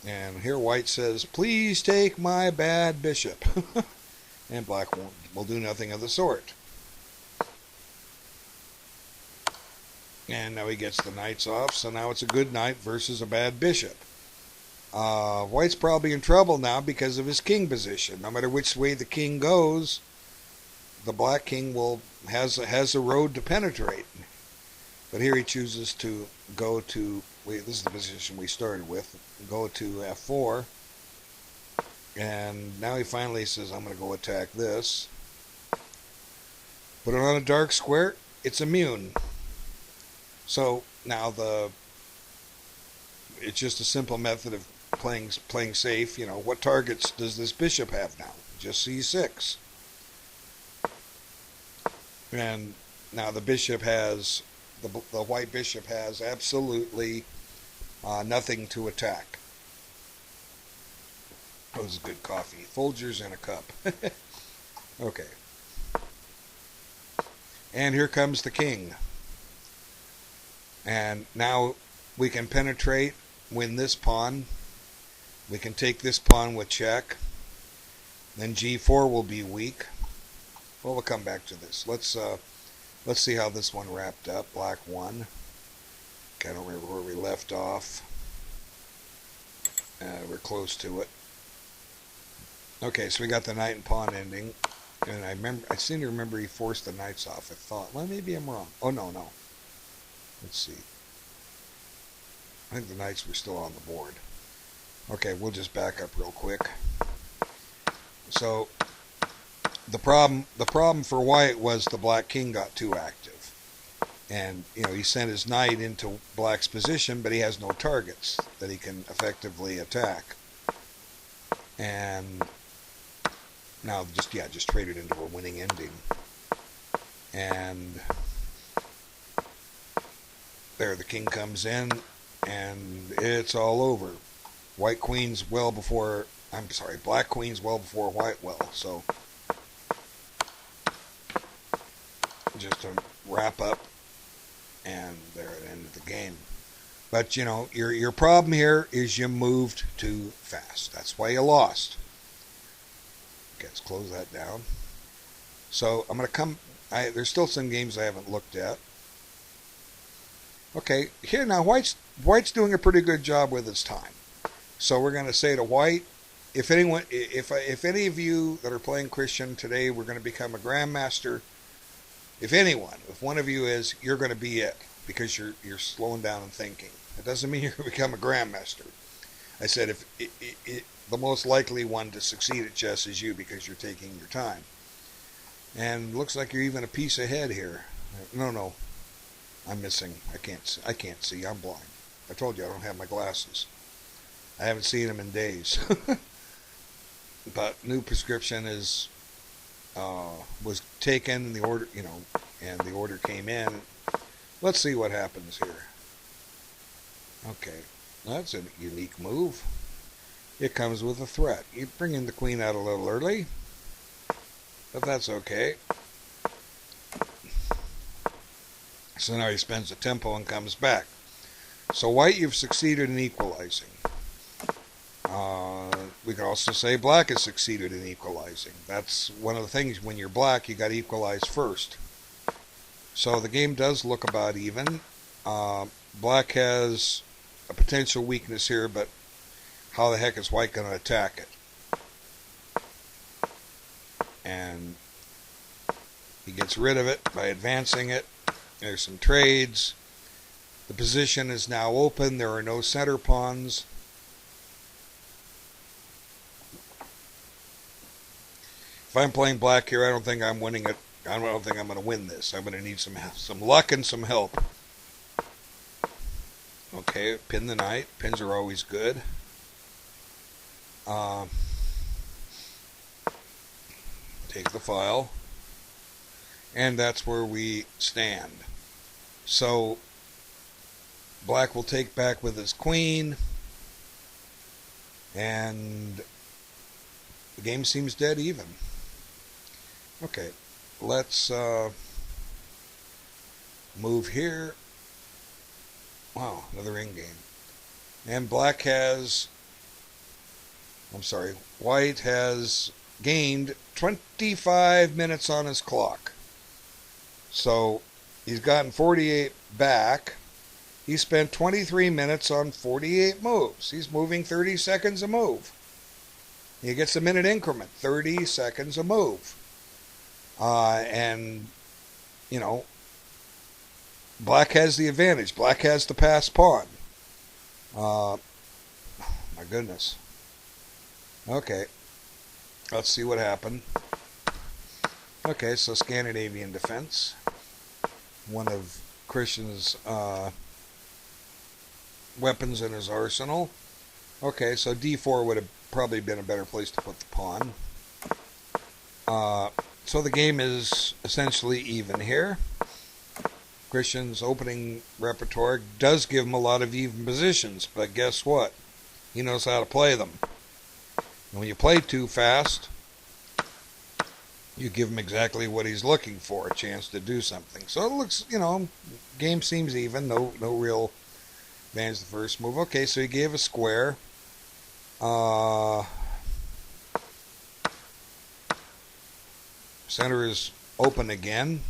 A: And here white says, please take my bad bishop. And black will do nothing of the sort. And now he gets the knights off, so now it's a good knight versus a bad bishop. White's probably in trouble now because of his king position. No matter which way the king goes, the black king has a road to penetrate. But here he chooses to go to, this is the position we started with, go to F4. And now he finally says, I'm going to go attack this. Put it on a dark square, it's immune. So now it's just a simple method of playing safe. What targets does this bishop have now? Just C6. And now the bishop has, the white bishop has absolutely nothing to attack. That was good coffee. Folgers in a cup. Okay. And here comes the king. And now we can penetrate, win this pawn. We can take this pawn with check. Then G4 will be weak. Well, we'll come back to this. Let's see how this one wrapped up. Black won. I don't remember where we left off. We're close to it. Okay, so we got the knight and pawn ending. And I seem to remember he forced the knights off. I thought, well, maybe I'm wrong. Oh, no. Let's see. I think the knights were still on the board. Okay, we'll just back up real quick. So the problem for white was the black king got too active. And, he sent his knight into black's position, but he has no targets that he can effectively attack. And now just traded into a winning ending. And there the king comes in, and it's all over. Black queen's well before white well. So just to wrap up, and there at the end of the game. But your problem here is you moved too fast. That's why you lost. Okay, let's close that down. So I'm going to come. There's still some games I haven't looked at. Okay, here now white's doing a pretty good job with his time. So we're going to say to white, if any of you that are playing Christian today, we're going to become a grandmaster. If one of you is, you're going to be it, because you're slowing down and thinking. It doesn't mean you're going to become a grandmaster. I said the most likely one to succeed at chess is you, because you're taking your time. And looks like you're even a piece ahead here. No. I'm missing. I can't see. I'm blind. I told you I don't have my glasses. I haven't seen them in days. But new prescription was taken. The order, and the order came in. Let's see what happens here. Okay, that's a unique move. It comes with a threat. You bring in the queen out a little early, but that's okay. So now he spends a tempo and comes back. So white, you've succeeded in equalizing. We can also say black has succeeded in equalizing. That's one of the things, when you're black, you got to equalize first. So the game does look about even. Black has a potential weakness here, but how the heck is white going to attack it? And he gets rid of it by advancing it. There's some trades. The position is now open. There are no center pawns. If I'm playing black here, I don't think I'm winning it. I don't think I'm going to win this. I'm going to need some luck and some help. Okay, pin the knight. Pins are always good. Take the file. And that's where we stand. So black will take back with his queen. And the game seems dead even. Okay, let's move here. Wow, another in-game. And black has, white has gained 25 minutes on his clock. So he's gotten 48 back. He spent 23 minutes on 48 moves. He's moving 30 seconds a move. He gets a minute increment, 30 seconds a move. And, you know, black has the advantage. Black has the passed pawn. My goodness. Okay. Let's see what happened. Okay, so Scandinavian defense. One of Christian's weapons in his arsenal. Okay, so d4 would have probably been a better place to put the pawn. So the game is essentially even here. Christian's opening repertoire does give him a lot of even positions, but guess what? He knows how to play them. And when you play too fast, you give him exactly what he's looking for, a chance to do something. So it looks, you know, game seems even, no real advantage the first move. Okay, so he gave a square. Center is open again.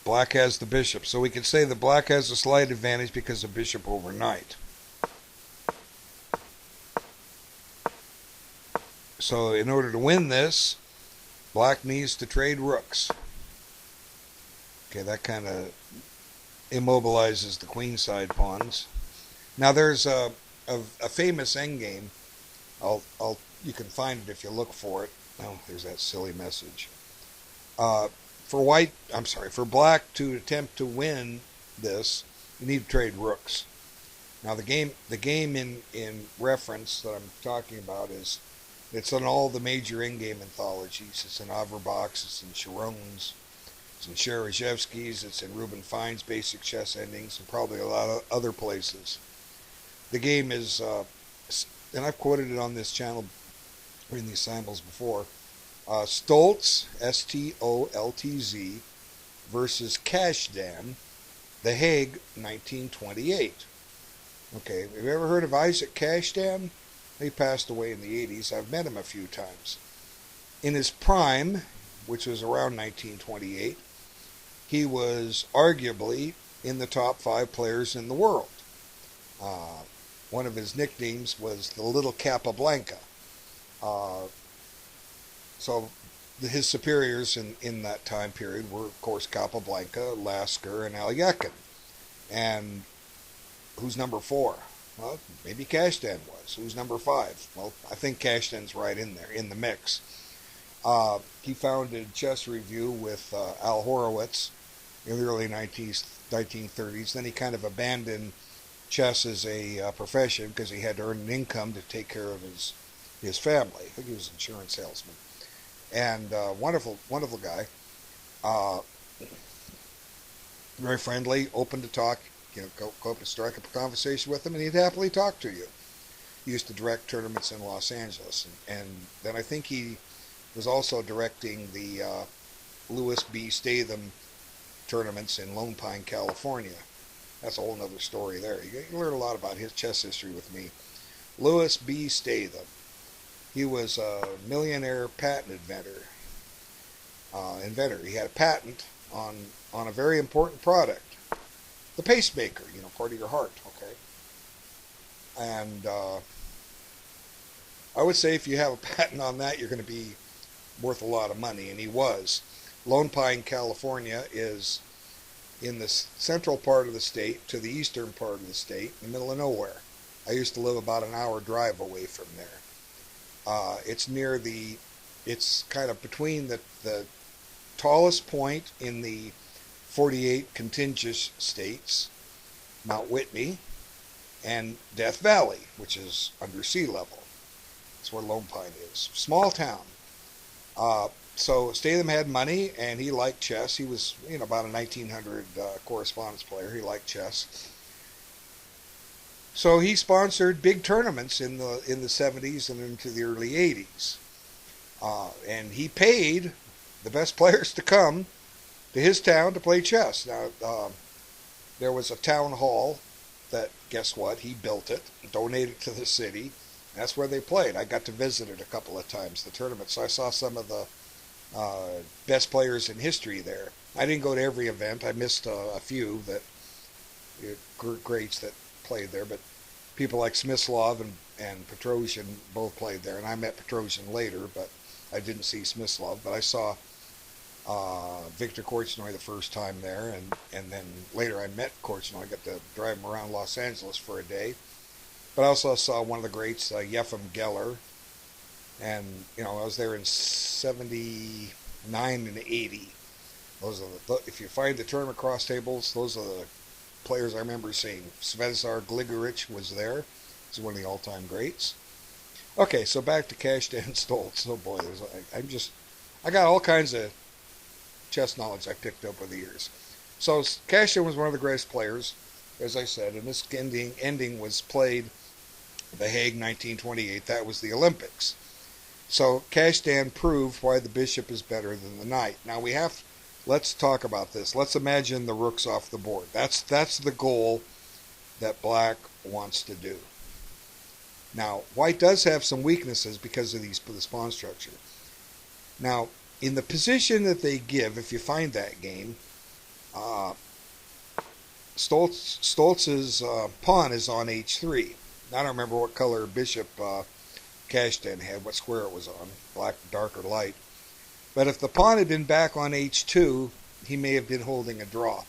A: Black has the bishop. So we could say that black has a slight advantage because of bishop over knight. So in order to win this, black needs to trade rooks. Okay, that kind of immobilizes the queenside pawns. Now there's a famous endgame. You can find it if you look for it. Oh, there's that silly message. For black to attempt to win this, you need to trade rooks. Now the game in reference that I'm talking about it's on all the major in-game anthologies. It's in Averbach's, it's in Sharon's, it's in Shereshevsky's, it's in Reuben Fine's Basic Chess Endings, and probably a lot of other places. The game is, and I've quoted it on this channel in these samples before, Stoltz, S-T-O-L-T-Z, versus Kashdan, The Hague, 1928. Okay, have you ever heard of Isaac Kashdan? He passed away in the 80s. I've met him a few times. In his prime, which was around 1928, he was arguably in the top 5 players in the world. One of his nicknames was the Little Capablanca. So his superiors in that time period were, of course, Capablanca, Lasker, and Alekhine. And who's number 4? Well, maybe Kashdan was. Who's number 5? Well, I think Kashdan's right in there, in the mix. He founded Chess Review with Al Horowitz in the early 1930s. Then he kind of abandoned chess as a profession because he had to earn an income to take care of his family. I think he was an insurance salesman. And wonderful guy. Very friendly, open to talk. You know, go up and strike up a conversation with him, and he'd happily talk to you. He used to direct tournaments in Los Angeles, and then I think he was also directing the Louis B. Statham tournaments in Lone Pine, California. That's a whole other story there. You learn a lot about his chess history with me. Louis B. Statham. He was a millionaire patent inventor. He had a patent on a very important product, the pacemaker, part of your heart, okay? And I would say if you have a patent on that, you're going to be worth a lot of money, and he was. Lone Pine, California is in the central part of the state to the eastern part of the state, in the middle of nowhere. I used to live about an hour drive away from there. It's kind of between the tallest point in the 48 contiguous states, Mount Whitney, and Death Valley, which is under sea level. That's where Lone Pine is. Small town. So Statham had money, and he liked chess. He was, about a 1900 correspondence player. He liked chess. So he sponsored big tournaments in the 70s and into the early 80s. And he paid the best players to come to his town to play chess. Now, there was a town hall that, guess what? He built it, donated to the city. That's where they played. I got to visit it a couple of times, the tournament. So I saw some of the best players in history there. I didn't go to every event. I missed a few greats that played there, but people like Smyslov and Petrosian both played there, and I met Petrosian later, but I didn't see Smyslov. But I saw Victor Korchnoi the first time there, and then later I met Korchnoi. I got to drive him around Los Angeles for a day. But I also saw one of the greats, Yefim Geller, and I was there in 79 and 80. Those are if you find the tournament cross tables, those are the players I remember seeing. Svezar Gligorich was there. He's one of the all-time greats. Okay, so back to Kashdan Stoltz. Oh boy, I got all kinds of chess knowledge I picked up over the years. So Kashdan was one of the greatest players, as I said, and this ending was played The Hague, 1928. That was the Olympics. So Kashdan proved why the bishop is better than the knight. Now let's talk about this. Let's imagine the rook's off the board. That's the goal that black wants to do. Now, white does have some weaknesses because of the pawn structure. Now, in the position that they give, if you find that game, Stoltz's pawn is on h3. I don't remember what color bishop Kashdan had, what square it was on, black, dark, or light. But if the pawn had been back on h2, he may have been holding a draw.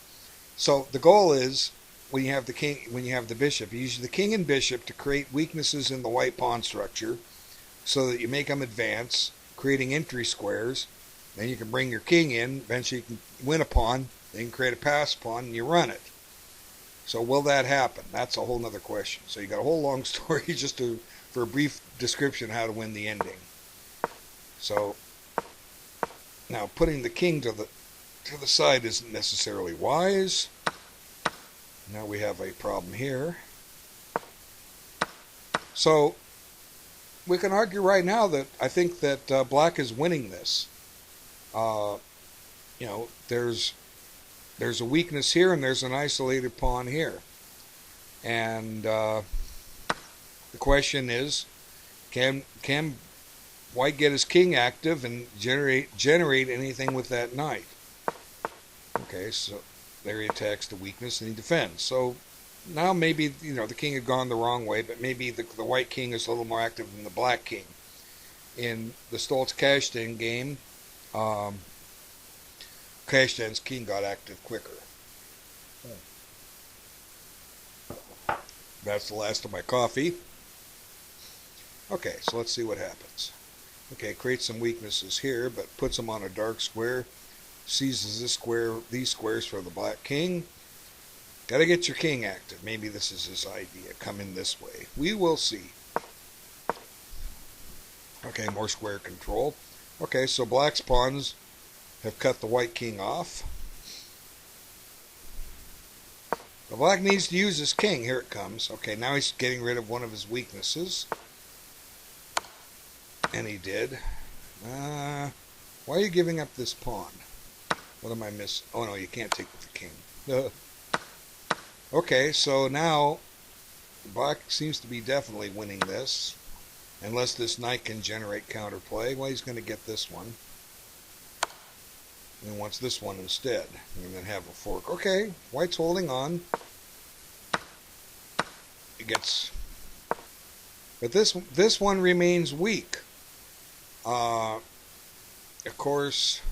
A: So the goal is, when you have the bishop, you use the king and bishop to create weaknesses in the white pawn structure, so that you make them advance, creating entry squares. Then you can bring your king in. Eventually, you can win a pawn. Then you can create a pass pawn, and you run it. So will that happen? That's a whole other question. So you got a whole long story just for a brief description of how to win the ending. So now putting the king to the side isn't necessarily wise. Now we have a problem here. So we can argue right now that I think that black is winning this. There's a weakness here, and there's an isolated pawn here. And the question is, can white get his king active and generate anything with that knight? Okay, so there he attacks the weakness and he defends. So now maybe the king had gone the wrong way, but maybe the white king is a little more active than the black king. In the Stoltz-Kashdan game, Kashdan's king got active quicker. That's the last of my coffee. Okay, so let's see what happens. Okay, creates some weaknesses here, but puts them on a dark square. Seizes these squares for the black king. Got to get your king active. Maybe this is his idea. Come in this way. We will see. Okay, more square control. Okay, so black's pawns have cut the white king off. The black needs to use his king. Here it comes. Okay, now he's getting rid of one of his weaknesses. And he did. Why are you giving up this pawn? What am I missing? Oh no, you can't take the king. Okay, so now black seems to be definitely winning this. Unless this knight can generate counterplay. Well, he's going to get this one. and wants this one instead, and then have a fork. Okay, white's holding on. It gets, but this one remains weak. Of course,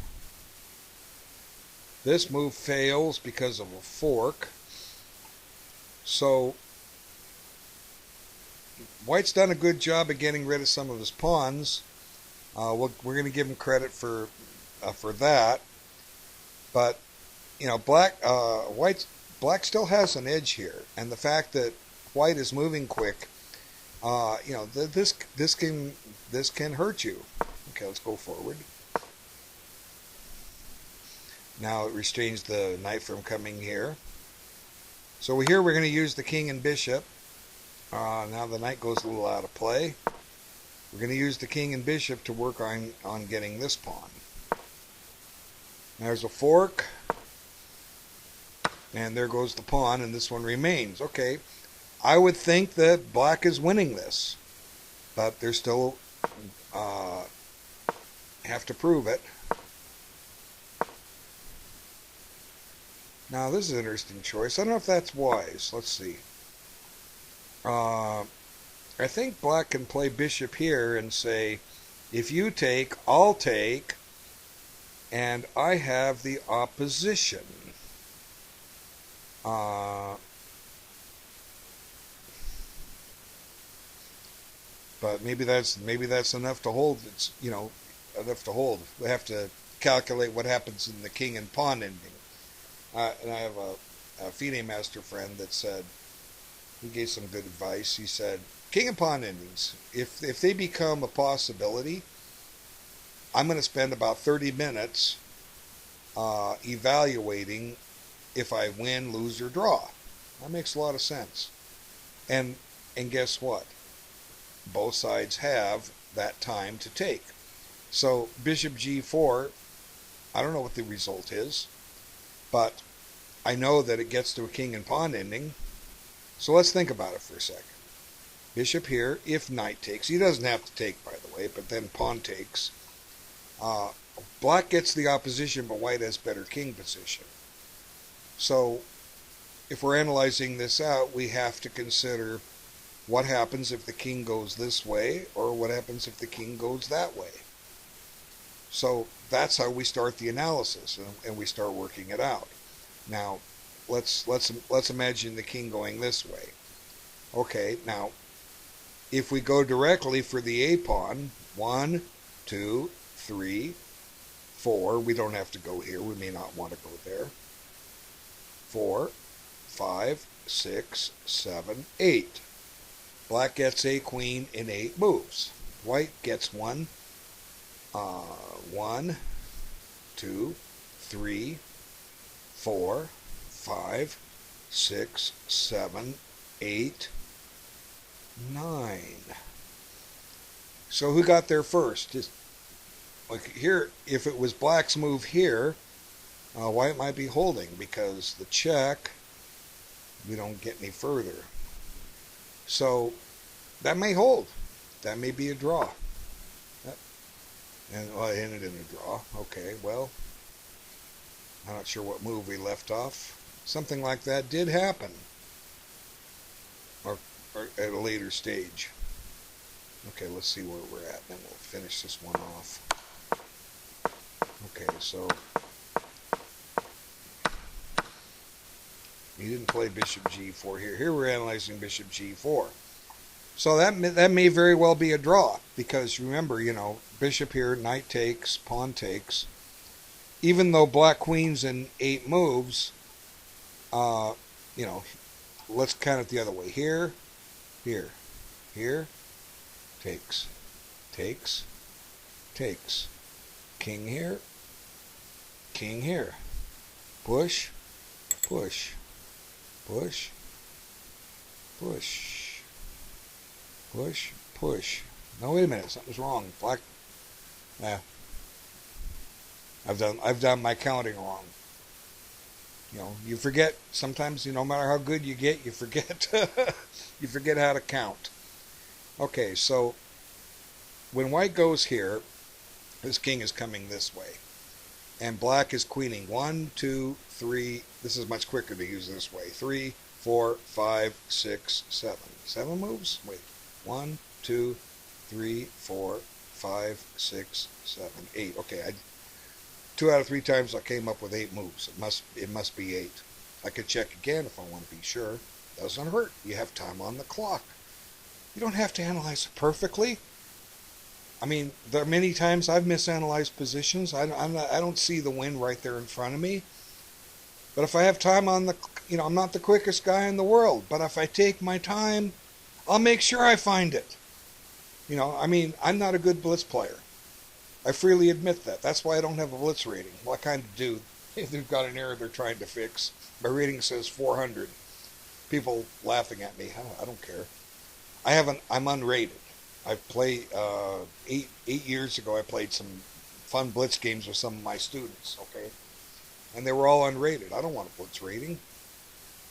A: this move fails because of a fork. So white's done a good job of getting rid of some of his pawns. We're going to give him credit for that. But you know, black still has an edge here, and the fact that white is moving quick, you know, this can hurt you. Okay, let's go forward. Now it restrains the knight from coming here. So here we're going to use the king and bishop. Now the knight goes a little out of play. We're going to use the king and bishop to work on getting this pawn. There's a fork. And there goes the pawn, and this one remains. Okay, I would think that black is winning this, but they're still have to prove it. Now this is an interesting choice. I don't know if that's wise. Let's see. I think black can play bishop here and say, if you take, I'll take, and I have the opposition. But maybe that's enough to hold. It's, you know, enough to hold. We have to calculate what happens in the king and pawn ending. And I have a FIDE master friend that said, he gave some good advice. He said, king and pawn endings, if they become a possibility, I'm going to spend about 30 minutes evaluating if I win, lose, or draw. That makes a lot of sense. And guess what? Both sides have that time to take. So bishop g4, I don't know what the result is, but I know that it gets to a king and pawn ending. So let's think about it for a second. Bishop here, if knight takes. He doesn't have to take, by the way, but then pawn takes. Black gets the opposition, but white has better king position. So if we're analyzing this out, we have to consider what happens if the king goes this way, or what happens if the king goes that way. So that's how we start the analysis, and we start working it out. Now, let's imagine the king going this way. Okay, now if we go directly for the A pawn, 1, 2, 3, 4. We don't have to go here. We may not want to go there. 4, 5, 6, 7, 8. Black gets a queen in 8 moves. White gets 1, 1, 2, 3, 4, 5, 6, 7, 8, 9. So who got there first? Just like here, if it was black's move here, white might be holding, because the check, we don't get any further. So that may hold. That may be a draw. And well, it ended in a draw. Okay, well, I'm not sure what move we left off. Something like that did happen, or at a later stage. Okay, let's see where we're at, then we'll finish this one off. Okay, so he didn't play bishop g4 here. Here we're analyzing bishop g4. So that may very well be a draw, because remember, you know, bishop here, knight takes, pawn takes. Even though black queen's in 8 moves, you know, let's count it the other way. Here, here, here, takes, takes, takes. King here, king here. Push, push, push, push. Push, push. No, wait a minute. Something's wrong. Black. I've done my counting wrong. You know, you forget sometimes. You know, no matter how good you get, you forget. You forget how to count. Okay, so when white goes here, his king is coming this way, and black is queening. 1, 2, 3. This is much quicker to use this way. 3, 4, 5, 6, 7. 7 moves? Wait. 1, 2, 3, 4, 5, 6, 7, 8. Okay, 2 out of 3 times I came up with 8 moves. It must be 8. I could check again if I want to be sure. Doesn't hurt. You have time on the clock. You don't have to analyze it perfectly. I mean, there are many times I've misanalyzed positions. I don't see the win right there in front of me. But if I have time on the, I'm not the quickest guy in the world. But if I take my time, I'll make sure I find it. I'm not a good blitz player. I freely admit that. That's why I don't have a blitz rating. Well, I kind of do. They've got an error they're trying to fix. My rating says 400. People laughing at me. I don't care. I'm unrated. I played 8 years ago. I played some fun blitz games with some of my students. Okay, and they were all unrated. I don't want a blitz rating.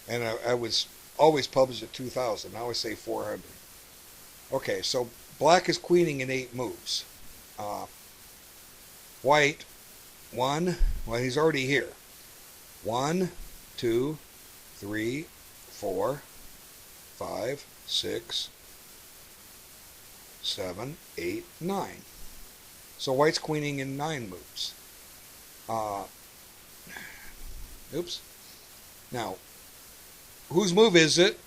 A: And I was always published at 2,000. Now I say 400. Okay, so black is queening in 8 moves. White, 1. Well, he's already here. 1, 2, 3, 4, 5, 6, 7, 8, 9. So white's queening in 9 moves. Oops. Now, whose move is it?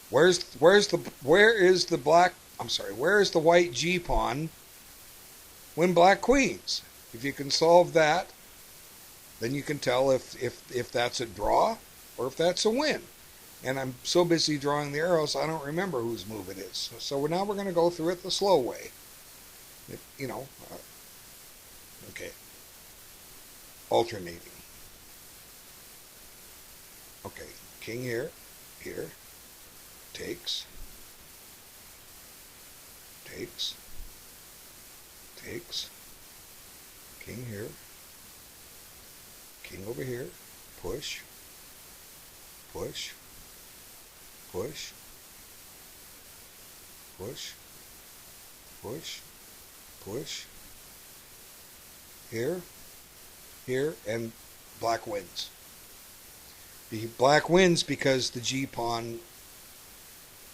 A: Where is the white G pawn when black queens? If you can solve that, then you can tell if that's a draw or if that's a win. And I'm so busy drawing the arrows, I don't remember whose move it is. So now we're going to go through it the slow way. Okay. Alternating. Okay, king here, takes, king here, king over here, push, push, push, push, push, push, here, and black wins. Black wins because the G pawn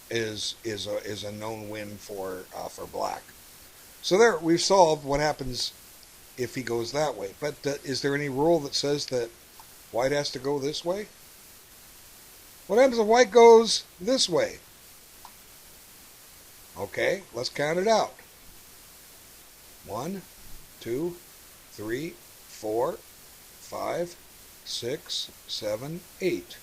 A: is a known win for black. So there, we've solved what happens if he goes that way. But is there any rule that says that white has to go this way? What happens if white goes this way? Okay, let's count it out. 1, 2, 3, 4, 5, 6, 7, 8.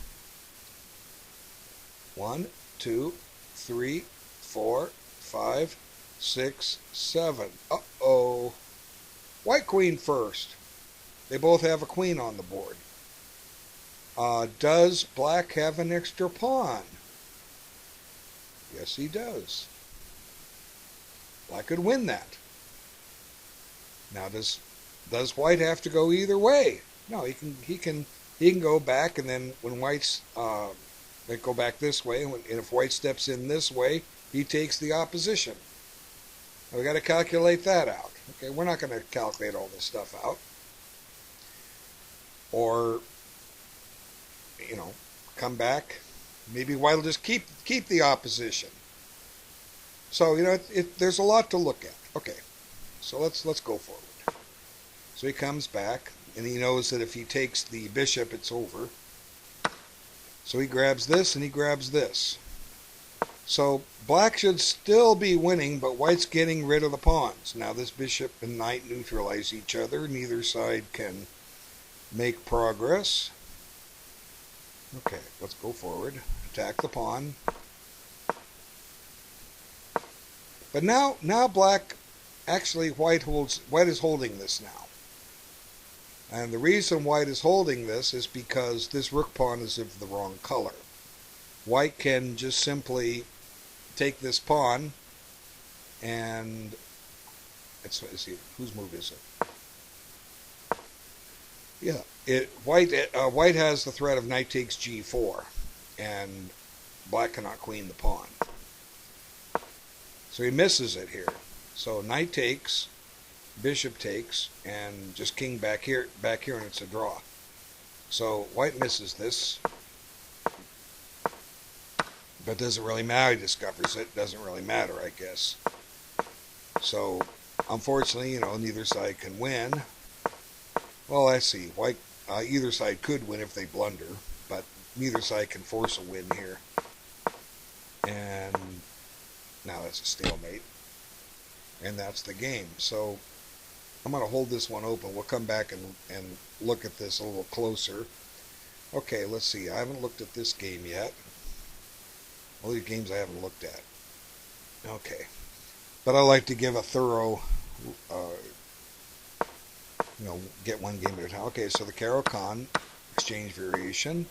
A: 1, 2, 3, 4, 5, 6, 7. Uh-oh. White queen first. They both have a queen on the board. Does black have an extra pawn? Yes, he does. Black could win that. Now, does white have to go either way? No, he can go back, and then when white's they go back this way, and if white steps in this way, he takes the opposition. Now we got to calculate that out. Okay, we're not going to calculate all this stuff out, or come back. Maybe white will just keep the opposition. So there's a lot to look at. Okay, so let's go forward. So he comes back. And he knows that if he takes the bishop, it's over. So he grabs this and he grabs this. So black should still be winning, but white's getting rid of the pawns. Now this bishop and knight neutralize each other. Neither side can make progress. Okay, let's go forward. Attack the pawn. But now black, actually white is holding this now. And the reason white is holding this is because this rook pawn is of the wrong color. White can just simply take this pawn and whose move is it? Yeah, white has the threat of knight takes g4, and black cannot queen the pawn. So he misses it here. So knight takes, bishop takes, and just king back here, and it's a draw. So white misses this, but doesn't really matter. He discovers it. Doesn't really matter, I guess. So unfortunately, neither side can win. Well, let's see. White, either side could win if they blunder, but neither side can force a win here. And now that's a stalemate. And that's the game. So I'm going to hold this one open. We'll come back and look at this a little closer. Okay, let's see. I haven't looked at this game yet. All these games I haven't looked at. Okay. But I like to give a thorough, get one game at a time. Okay, so the Caro-Kann exchange variation.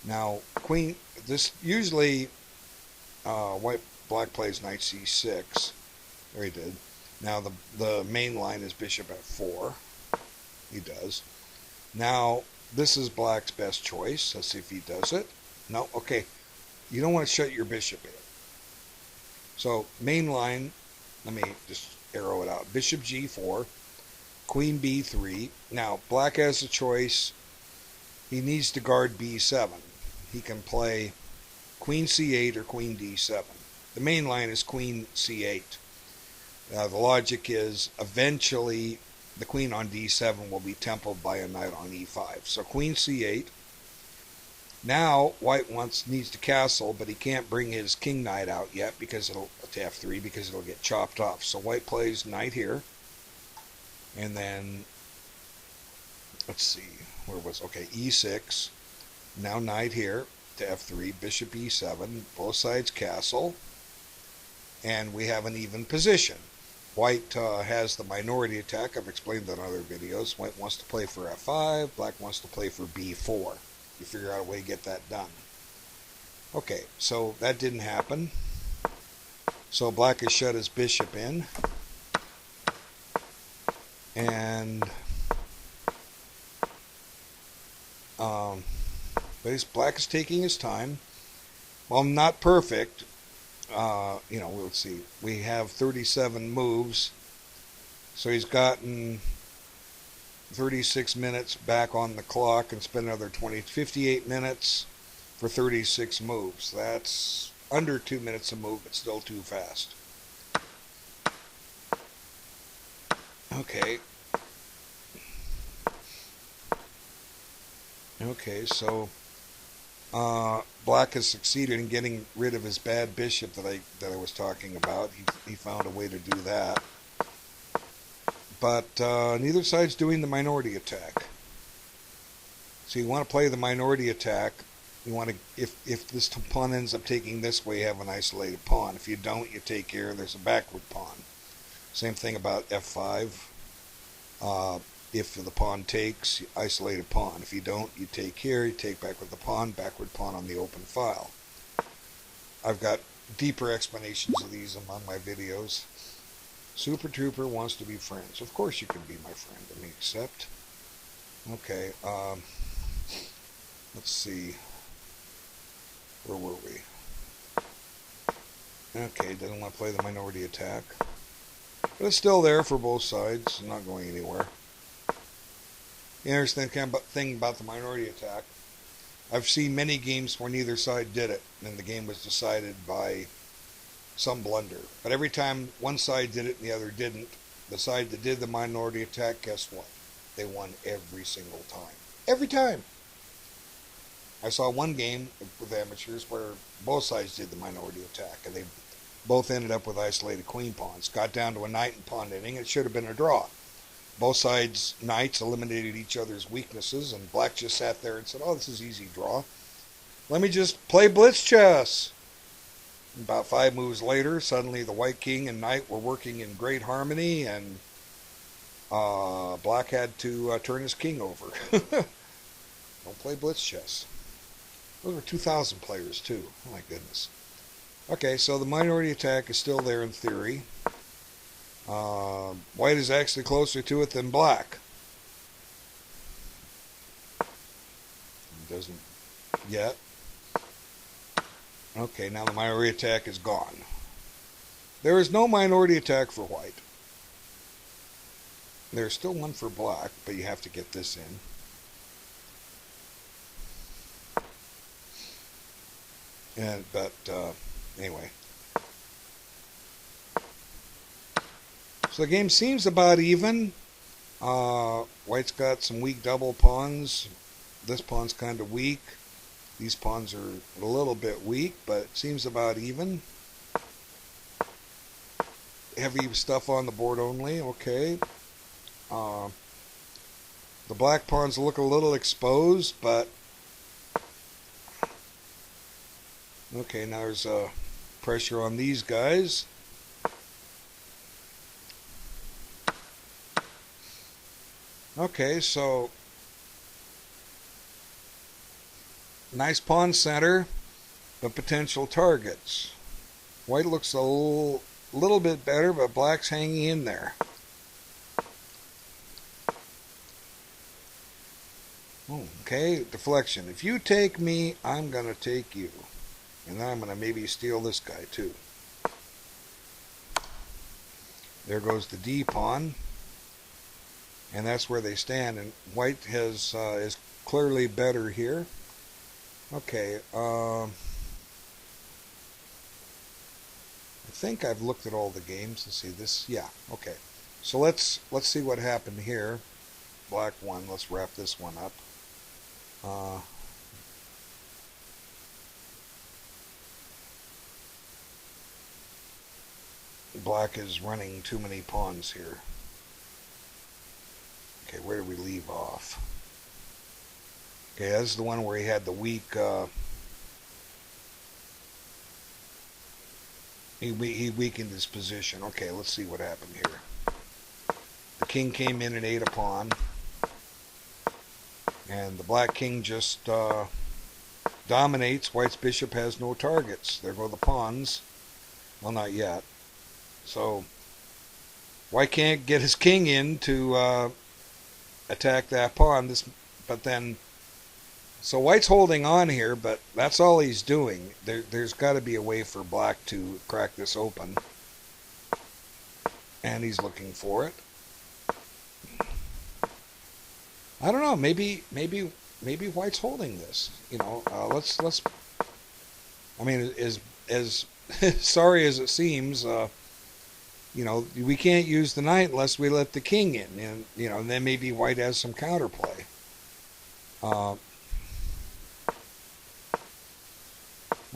A: Now, queen, this usually, black plays knight c6. There he did. Now the main line is bishop f4. He does. Now, this is black's best choice. Let's see if he does it. No, okay. You don't want to shut your bishop in. So, main line, let me just arrow it out. Bishop g4, queen b3. Now, black has a choice. He needs to guard b7. He can play queen c8 or queen d7. The main line is queen c8. The logic is eventually the queen on d7 will be templed by a knight on e5. So queen c8. Now white needs to castle, but he can't bring his king knight out yet because it'll to f3 because it'll get chopped off. So white plays knight here, and then let's see e6. Now knight here to f3, bishop e7. Both sides castle, and we have an even position. White has the minority attack. I've explained that in other videos. White wants to play for f5. Black wants to play for b4. You figure out a way to get that done. Okay, so that didn't happen. So black has shut his bishop in. And black is taking his time. Well, not perfect. Let's see. We have 37 moves. So he's gotten 36 minutes back on the clock and spend another 58 minutes for 36 moves. That's under 2 minutes a move, but still too fast. Okay. Okay, so black has succeeded in getting rid of his bad bishop that I was talking about. He found a way to do that. But neither side's doing the minority attack. So you want to play the minority attack. You want to, if this pawn ends up taking this way, you have an isolated pawn. If you don't, you take here. There's a backward pawn. Same thing about f5. If the pawn takes, you isolate a pawn. If you don't, you take here. You take back with the pawn, backward pawn on the open file. I've got deeper explanations of these among my videos. Super Trooper wants to be friends. Of course you can be my friend. Let me accept. Okay, let's see. Where were we? Okay, doesn't want to play the minority attack. But it's still there for both sides. It's not going anywhere. The interesting thing about the minority attack, I've seen many games where neither side did it, and the game was decided by some blunder. But every time one side did it and the other didn't, the side that did the minority attack, guess what? They won every single time. Every time! I saw one game with amateurs where both sides did the minority attack, and they both ended up with isolated queen pawns. Got down to a knight and pawn inning. It should have been a draw. Both sides' knights eliminated each other's weaknesses, and black just sat there and said, oh, this is easy draw. Let me just play blitz chess. About 5 moves later, suddenly the white king and knight were working in great harmony, and black had to turn his king over. Don't play blitz chess. Those were 2,000 players, too. Oh, my goodness. Okay, so the minority attack is still there in theory. White is actually closer to it than black. It doesn't yet. Okay, now the minority attack is gone. There is no minority attack for white. There's still one for black, but you have to get this in. But anyway. So the game seems about even. White's got some weak double pawns. This pawn's kind of weak. These pawns are a little bit weak, but it seems about even. Heavy stuff on the board only. Okay. The black pawns look a little exposed, but okay, now there's pressure on these guys. Okay, so nice pawn center, but potential targets. White looks a little bit better, but black's hanging in there. Okay, deflection. If you take me, I'm going to take you. And then I'm going to maybe steal this guy too. There goes the D pawn. And that's where they stand. And white is clearly better here. Okay. I think I've looked at all the games. Let's see this. Yeah. Okay. So let's see what happened here. Black won. Let's wrap this one up. Black is running too many pawns here. Okay, where do we leave off? Okay, that's the one where he had the weak. He weakened his position. Okay, let's see what happened here. The king came in and ate a pawn. And the black king just dominates. White's bishop has no targets. There go the pawns. Well, not yet. So, white can't get his king in to attack that pawn. But then, so white's holding on here, but that's all he's doing. There's got to be a way for black to crack this open. And he's looking for it. I don't know. Maybe white's holding this. You know, let's. I mean, as sorry as it seems, you know, we can't use the knight unless we let the king in, and you know, and then maybe white has some counterplay.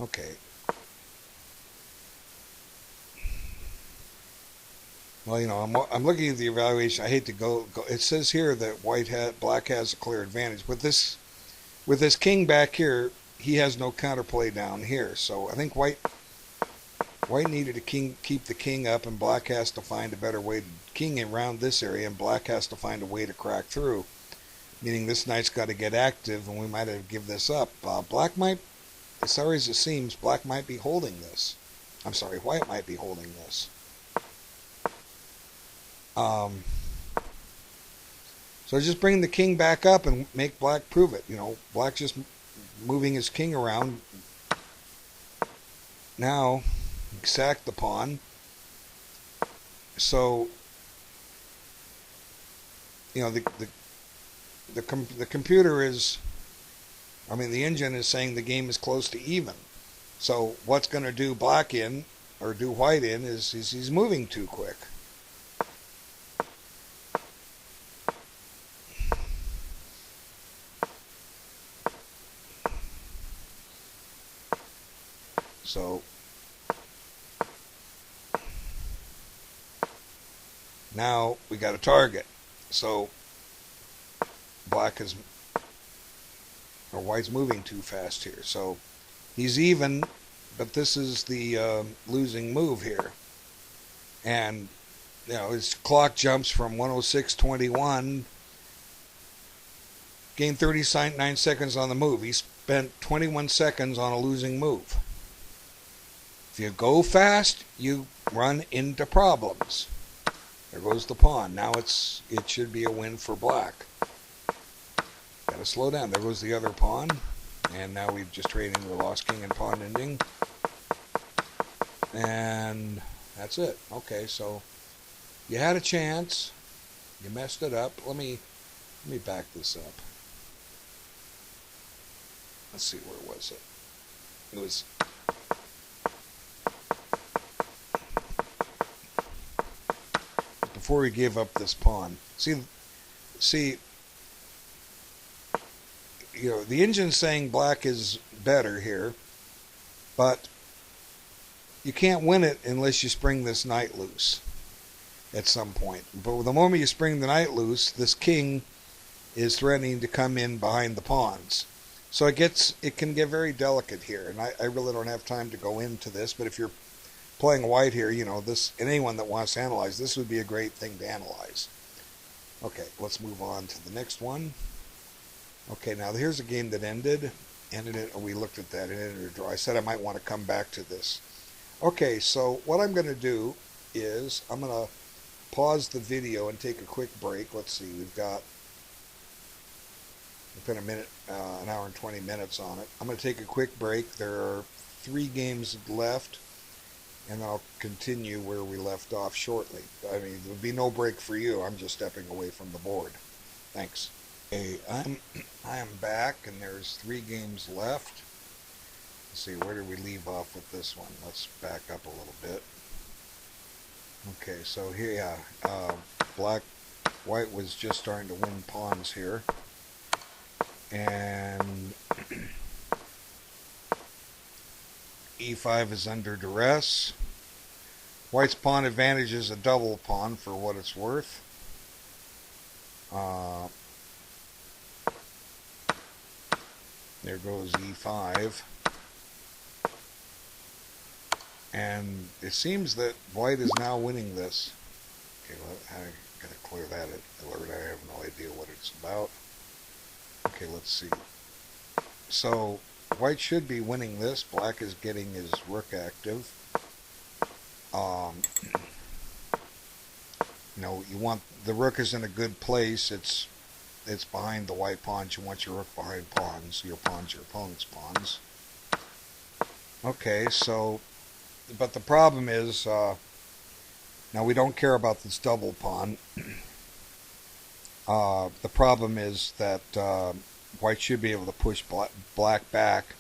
A: Okay. Well, you know, I'm looking at the evaluation. I hate to go. It says here that black has a clear advantage. With this king back here, he has no counterplay down here. So I think white needed to keep the king up, and black has to find a better way to king around this area, and black has to find a way to crack through. Meaning this knight's got to get active, and we might have to give this up. Black might, as sorry as it seems, black might be holding this. I'm sorry, white might be holding this. So just bring the king back up and make black prove it. You know, black just moving his king around. Now, sack the pawn. So, you know, the computer is, I mean, the engine is saying the game is close to even. So what's going to do black in, or do white in, is he's moving too quick. So now we got a target. So black is, or white's moving too fast here. So he's even, but this is the losing move here. And you know, his clock jumps from 106.21. Gained 39 seconds on the move. He spent 21 seconds on a losing move. If you go fast, you run into problems. There goes the pawn. Now it should be a win for black. Got to slow down. There goes the other pawn. And now we've just traded into the lost king and pawn ending. And that's it. Okay, so you had a chance. You messed it up. Let me back this up. Let's see, where was it? It was before he gave up this pawn. See, you know, the engine's saying black is better here, but you can't win it unless you spring this knight loose at some point. But the moment you spring the knight loose, this king is threatening to come in behind the pawns. So it can get very delicate here, and I really don't have time to go into this, but if you're playing white here, you know, this, and anyone that wants to analyze, this would be a great thing to analyze. Okay, let's move on to the next one. Okay, now here's a game that ended it, we looked at that, it ended a draw. I said I might want to come back to this. Okay, so what I'm going to do is I'm going to pause the video and take a quick break. Let's see, we've been an hour and 20 minutes on it. I'm going to take a quick break. There are 3 games left, and then I'll continue where we left off shortly. I mean, there'll be no break for you. I'm just stepping away from the board. Thanks. Okay, I am back, and there's 3 games left. Let's see, where did we leave off with this one? Let's back up a little bit. Okay, so here, white was just starting to win pawns here. And e5 is under duress. White's pawn advantage is a double pawn for what it's worth. There goes e5. And it seems that white is now winning this. Okay, well, I gotta clear that alert. I have no idea what it's about. Okay, let's see. So white should be winning this. Black is getting his rook active. You know, you want the rook is in a good place. It's behind the white pawns. You want your rook behind pawns. Your pawns, your opponent's pawns. Okay, so, but the problem is, now we don't care about this double pawn. The problem is that white should be able to push black back,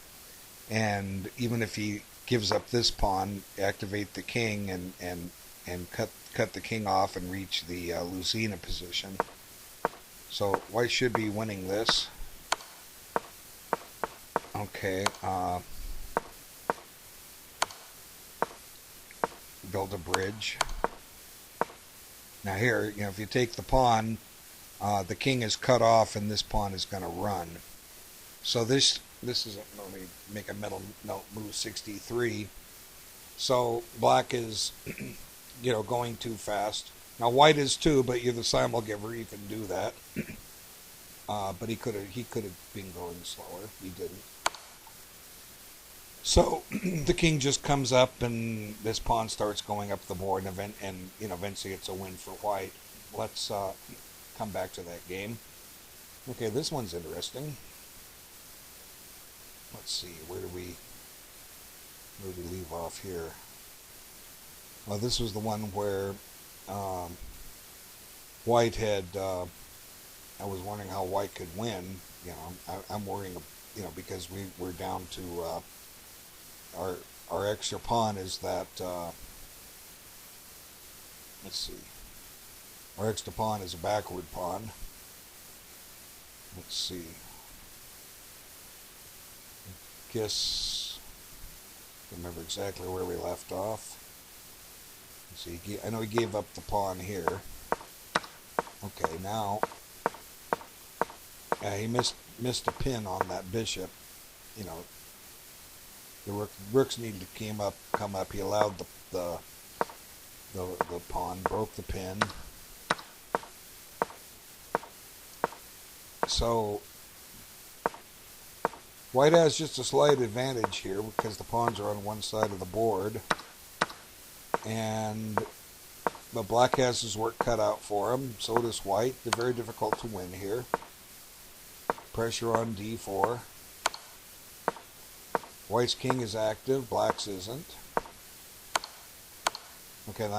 A: and even if he gives up this pawn, activate the king and cut the king off and reach the Lucena position. So white should be winning this. Okay, build a bridge. Now here, you know, if you take the pawn, the king is cut off and this pawn is going to run. So this is, let me make a mental note, move 63. So black is, you know, going too fast. Now white is too, but you're the simulgiver, you can do that. But he could have been going slower. He didn't. So the king just comes up, and this pawn starts going up the board, and you know, eventually it's a win for white. Let's come back to that game. Okay, this one's interesting. Let's see, where do we leave off here? Well, this was the one where white had. I was wondering how white could win. You know, I'm worrying, you know, because we're down to our extra pawn is that. Let's see. Our extra pawn is a backward pawn. Let's see. Guess. Remember exactly where we left off. Let's see. I know he gave up the pawn here. Okay, now he missed a pin on that bishop. You know, the rooks needed to come up. He allowed the pawn, broke the pin. So white has just a slight advantage here because the pawns are on one side of the board, but black has his work cut out for him. So does white. They're very difficult to win here. Pressure on d4. White's king is active. Black's isn't. Okay,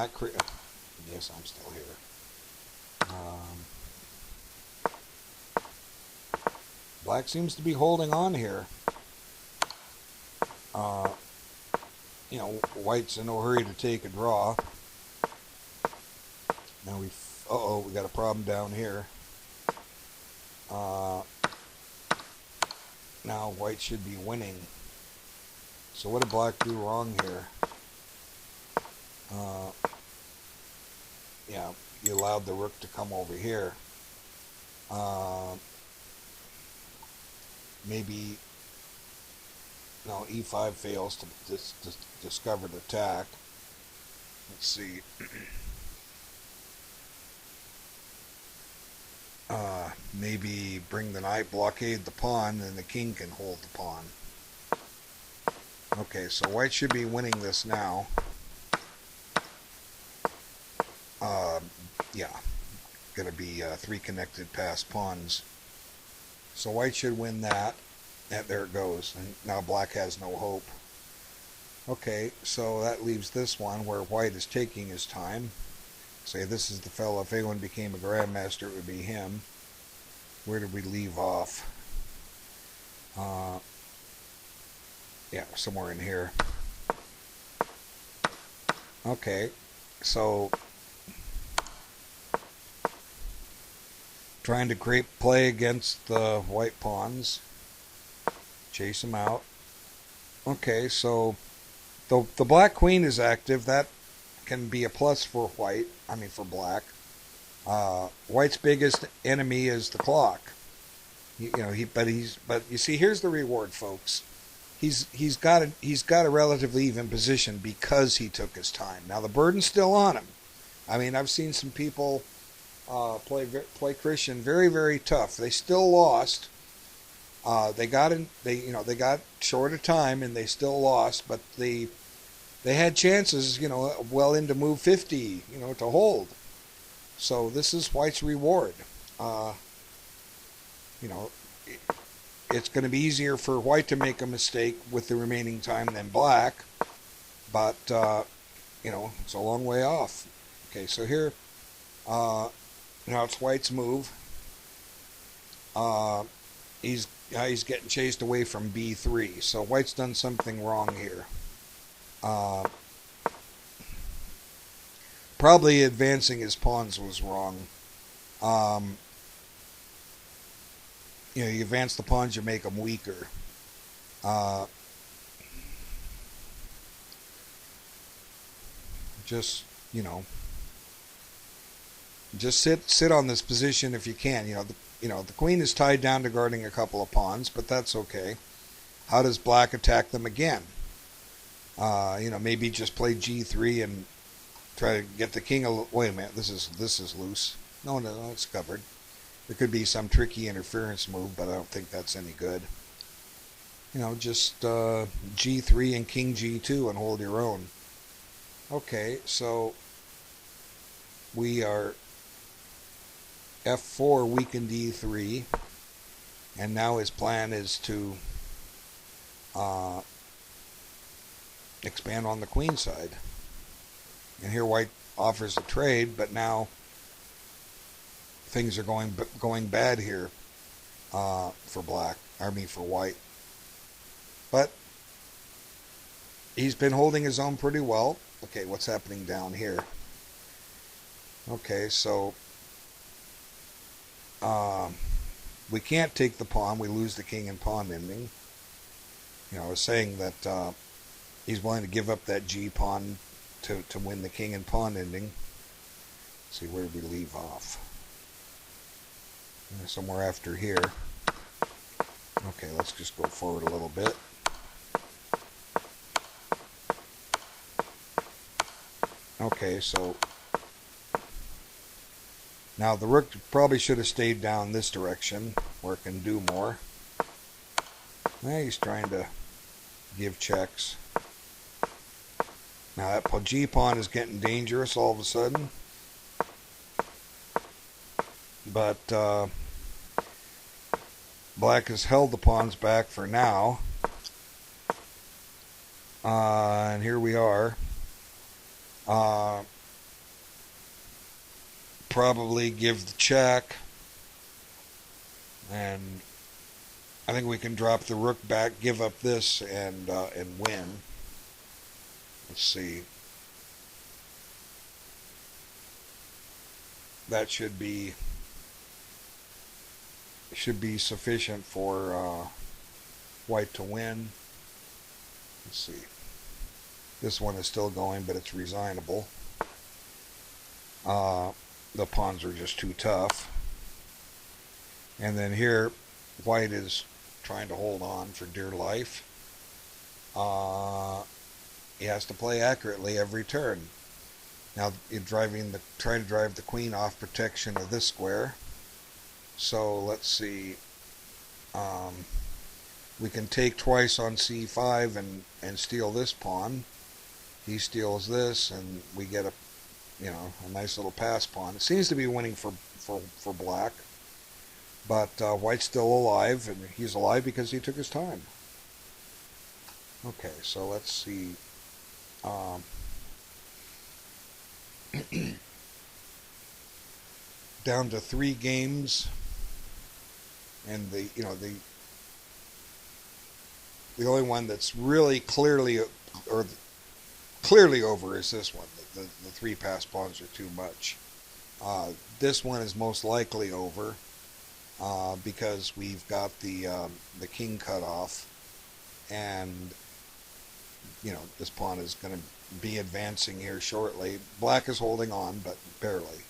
A: yes, I'm still here. Black seems to be holding on here. Uh, White's in no hurry to take a draw. Now we got a problem down here. Now White should be winning. So what did Black do wrong here? Yeah, you allowed the rook to come over here. Maybe no, e5 fails to discover the attack. Let's see. Maybe bring the knight, blockade the pawn, and the king can hold the pawn. Okay, so White should be winning this now. Yeah, going to be 3 connected passed pawns. So White should win that. And there it goes. And now Black has no hope. Okay, so that leaves this one where White is taking his time. Say this is the fellow. If anyone became a grandmaster, it would be him. Where did we leave off? Yeah, somewhere in here. Okay, so trying to create play against the white pawns. Chase them out. Okay, so the black queen is active. That can be a plus for white. I mean for black. White's biggest enemy is the clock. But you see, here's the reward, folks. He's got a relatively even position because he took his time. Now the burden's still on him. I mean, I've seen some people play Christian very, very tough. They still lost. They got short of time and they still lost, but they had chances, well into move 50, to hold. So this is White's reward. It's going to be easier for White to make a mistake with the remaining time than Black, but it's a long way off. Okay, so here, now it's White's move. He's getting chased away from B3, so White's done something wrong here. Probably advancing his pawns was wrong. You advance the pawns, you make them weaker. Just sit on this position if you can. The queen is tied down to guarding a couple of pawns, but that's okay. How does Black attack them again? Maybe just play G3 and try to get the king. Wait a minute, this is loose. No, it's covered. There could be some tricky interference move, but I don't think that's any good. Just G3 and King G2 and hold your own. Okay, so we are F4 weakened E3, and now his plan is to expand on the queen side. And here White offers a trade, but now things are going bad here for Black. For White. But he's been holding his own pretty well. Okay, what's happening down here? Okay, so we can't take the pawn. We lose the king and pawn ending. I was saying that he's willing to give up that G pawn to win the king and pawn ending. Let's see, where did we leave off? Somewhere after here. Okay, let's just go forward a little bit. Okay, so now the rook probably should have stayed down this direction where it can do more. Now he's trying to give checks. Now that G pawn is getting dangerous all of a sudden. But Black has held the pawns back for now. And here we are. Probably give the check. And I think we can drop the rook back, give up this, and win. Let's see. That should be sufficient for white to win. Let's see. This one is still going, but it's resignable. The pawns are just too tough. And then here, white is trying to hold on for dear life. He has to play accurately every turn. Now you're trying to drive the queen off protection of this square. So let's see. We can take twice on c5 and steal this pawn. He steals this, and we get a nice little pass pawn. It seems to be winning for black, but white's still alive, and he's alive because he took his time. Okay, so let's see. Down to 3 games, and the only one that's really clearly over is this one. The 3 pass pawns are too much. This one is most likely over because we've got the king cut off, and this pawn is going to be advancing here shortly. Black is holding on, but barely.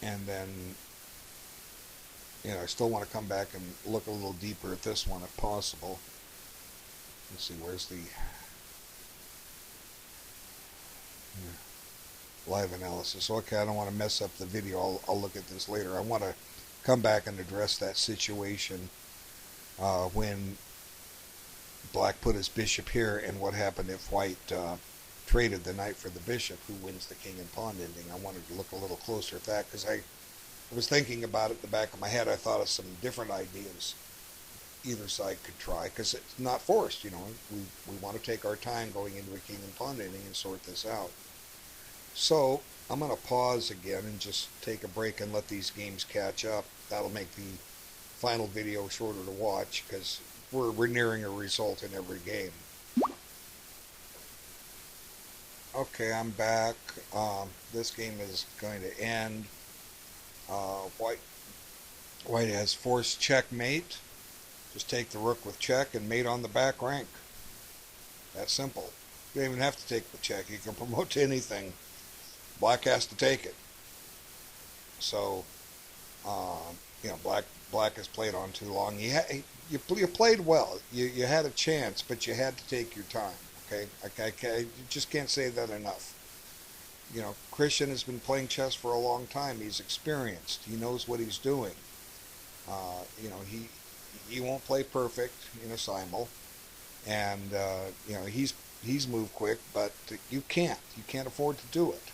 A: And then, I still want to come back and look a little deeper at this one if possible. Let's see, where's the live analysis? Okay, I don't want to mess up the video. I'll look at this later. I want to come back and address that situation when black put his bishop here, and what happened if white traded the knight for the bishop, who wins the king and pawn ending. I wanted to look a little closer at that because I was thinking about it in the back of my head. I thought of some different ideas either side could try, because it's not forced. We want to take our time going into a king and pawn ending and sort this out. So I'm going to pause again and just take a break and let these games catch up. That'll make the final video shorter to watch because we're nearing a result in every game. Okay, I'm back. This game is going to end. White has forced checkmate. Just take the rook with check and mate on the back rank. That's simple. You don't even have to take the check. You can promote to anything. Black has to take it. So, black has played on too long. You played well. You had a chance, but you had to take your time. Okay, you just can't say that enough. Christian has been playing chess for a long time. He's experienced. He knows what he's doing. He won't play perfect in a simul, and he's moved quick, but you can't afford to do it.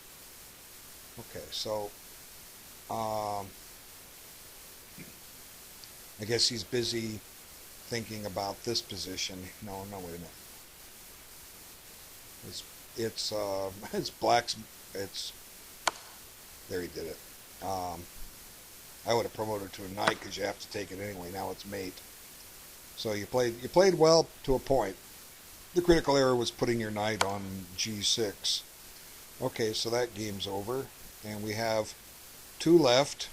A: Okay, so I guess he's busy thinking about this position. No, wait a minute. It's black's. There, he did it. I would have promoted to a knight because you have to take it anyway. Now it's mate. So you played well to a point. The critical error was putting your knight on g6. Okay, so that game's over, and we have 2 left.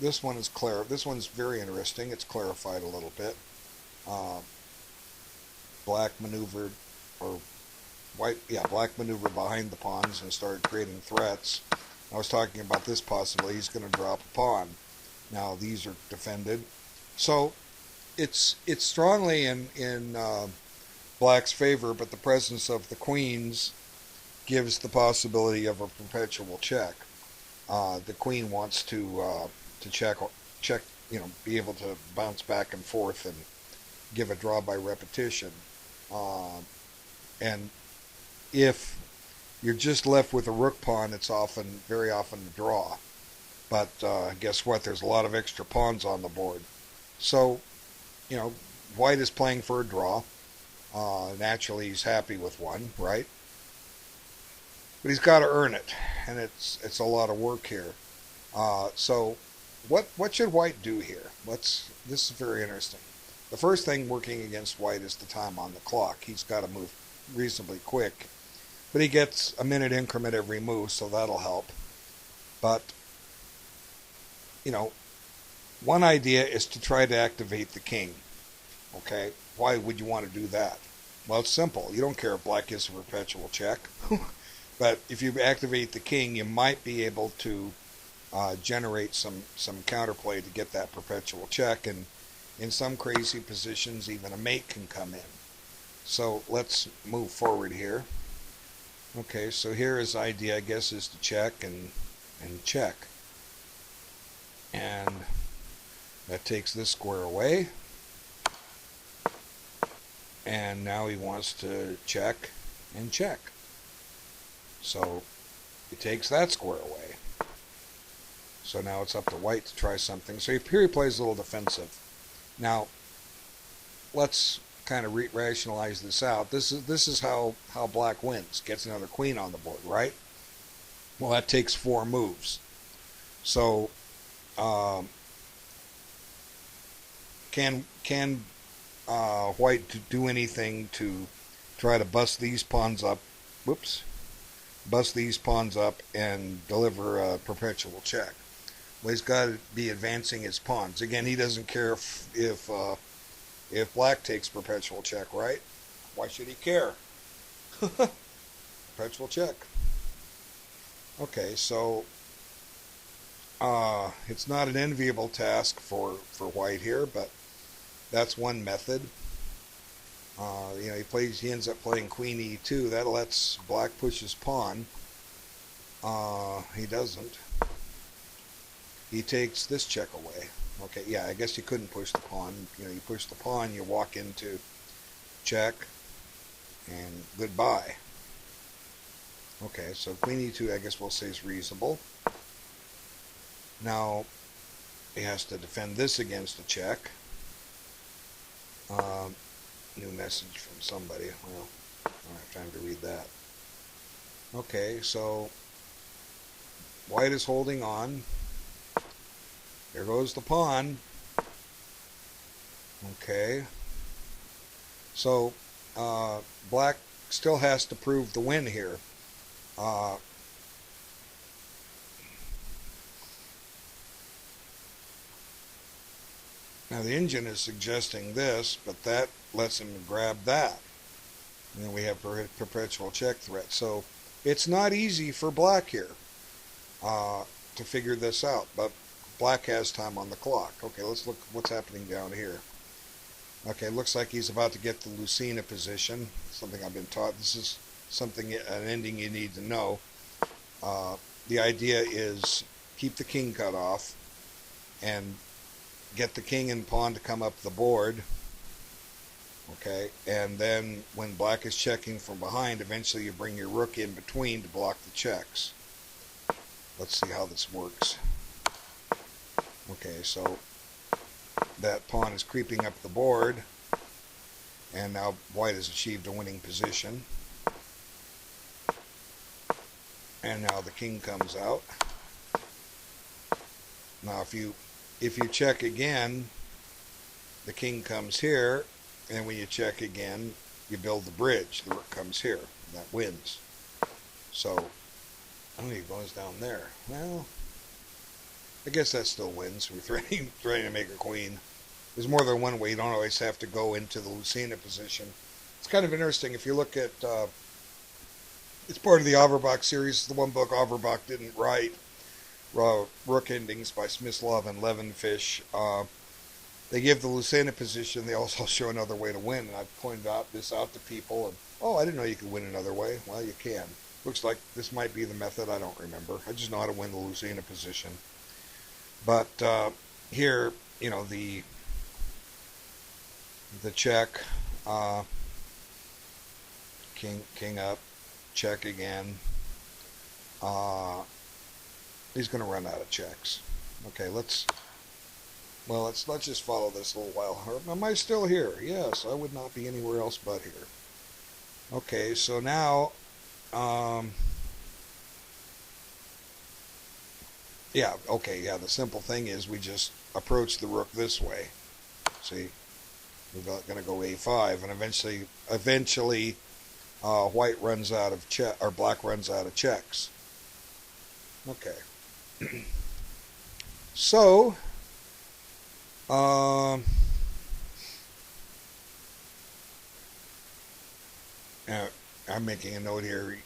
A: This one is clear. This one's very interesting. It's clarified a little bit. Black maneuvered, or black maneuvered behind the pawns and started creating threats. I was talking about this possibly. He's going to drop a pawn. Now these are defended. So it's strongly in black's favor, but the presence of the queens gives the possibility of a perpetual check. The queen wants to check, be able to bounce back and forth and give a draw by repetition. And if you're just left with a rook pawn, it's very often a draw. But guess what? There's a lot of extra pawns on the board. So, white is playing for a draw. Naturally, he's happy with one, right? But he's got to earn it, and it's a lot of work here. So what should white do here? This is very interesting. The first thing working against white is the time on the clock. He's got to move reasonably quick, but he gets a minute increment every move, so that'll help. But you know, one idea is to try to activate the king. Okay, why would you want to do that? Well, it's simple. You don't care if black gets a perpetual check, but if you activate the king, you might be able to generate some counterplay to get that perpetual check, and in some crazy positions, even a mate can come in. So let's move forward here. Okay, so here his idea, I guess, is to check and check. And that takes this square away. And now he wants to check and check. So he takes that square away. So now it's up to white to try something. So here he plays a little defensive. Now, let's kind of rationalize this out. This is how black wins. Gets another queen on the board, right? Well, that takes 4 moves. So can white do anything to try to bust these pawns up? Whoops. Bust these pawns up and deliver a perpetual check. Well, he's got to be advancing his pawns. Again, he doesn't care if black takes perpetual check, right? Why should he care? Perpetual check. Okay, so it's not an enviable task for white here, but that's one method. He ends up playing queen e2. That lets black push his pawn. He doesn't. He takes this check away. Okay, yeah, I guess you couldn't push the pawn. You push the pawn, you walk into check, and goodbye. Okay, so queen e2, I guess we'll say is reasonable. Now, he has to defend this against a check. New message from somebody. Well, I don't have time to read that. Okay, so white is holding on. There goes the pawn. Okay. So black still has to prove the win here. Now the engine is suggesting this, but that lets him grab that. And then we have perpetual check threat. So it's not easy for black here to figure this out. But black has time on the clock. Okay, let's look what's happening down here. Okay, looks like he's about to get the Lucena position. Something I've been taught. This is an ending you need to know. The idea is keep the king cut off and get the king and pawn to come up the board. Okay, and then when black is checking from behind, eventually you bring your rook in between to block the checks. Let's see how this works. Okay, so that pawn is creeping up the board, and now white has achieved a winning position. And now the king comes out. Now if you check again, the king comes here, and when you check again, you build the bridge. The rook comes here. That wins. So, he goes down there. Well, I guess that still wins. We're trying to make a queen. There's more than one way. You don't always have to go into the Lucena position. It's kind of interesting. If you look at, it's part of the Averbach series, the one book Averbach didn't write, Rook Endings by Smyslov and Levenfish. They give the Lucena position. They also show another way to win. And I've pointed this out to people. And, I didn't know you could win another way. Well, you can. Looks like this might be the method. I don't remember. I just know how to win the Lucena position. But here, the check, king up, check again. He's going to run out of checks. Okay, let's just follow this a little while. Am I still here? Yes, I would not be anywhere else but here. Okay, so now Yeah, okay, yeah, the simple thing is we just approach the rook this way. See, we're going to go a5, and eventually, white runs out of check, or black runs out of checks. Okay, so um, uh, I'm making a note here.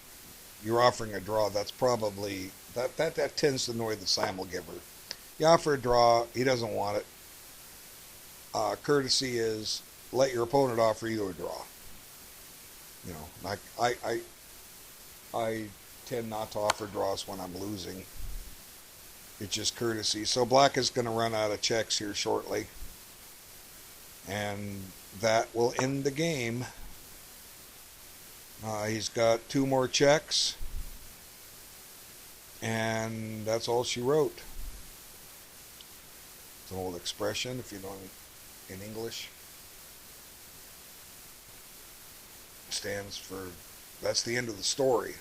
A: You're offering a draw. That's probably that tends to annoy the simul giver. You offer a draw, he doesn't want it. Courtesy is let your opponent offer you a draw. You know, I tend not to offer draws when I'm losing. It's just courtesy. So black is going to run out of checks here shortly, and that will end the game. He's got two more checks, and that's all she wrote. It's an old expression, if you know in English. It stands for, that's the end of the story.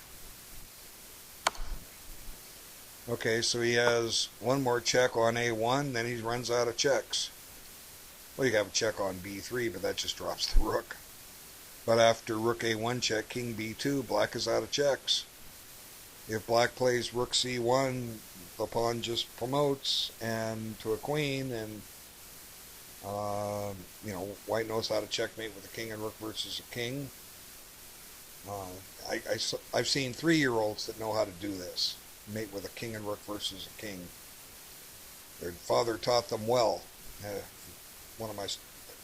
A: Okay, so he has one more check on A1, then he runs out of checks. Well, you have a check on B3, but that just drops the rook. But after rook A1 check, king B2, black is out of checks. If black plays rook C1, the pawn just promotes and to a queen, and white knows how to checkmate with a king and rook versus a king. I've seen 3-year-olds that know how to do this, mate with a king and rook versus a king. Their father taught them well. One of my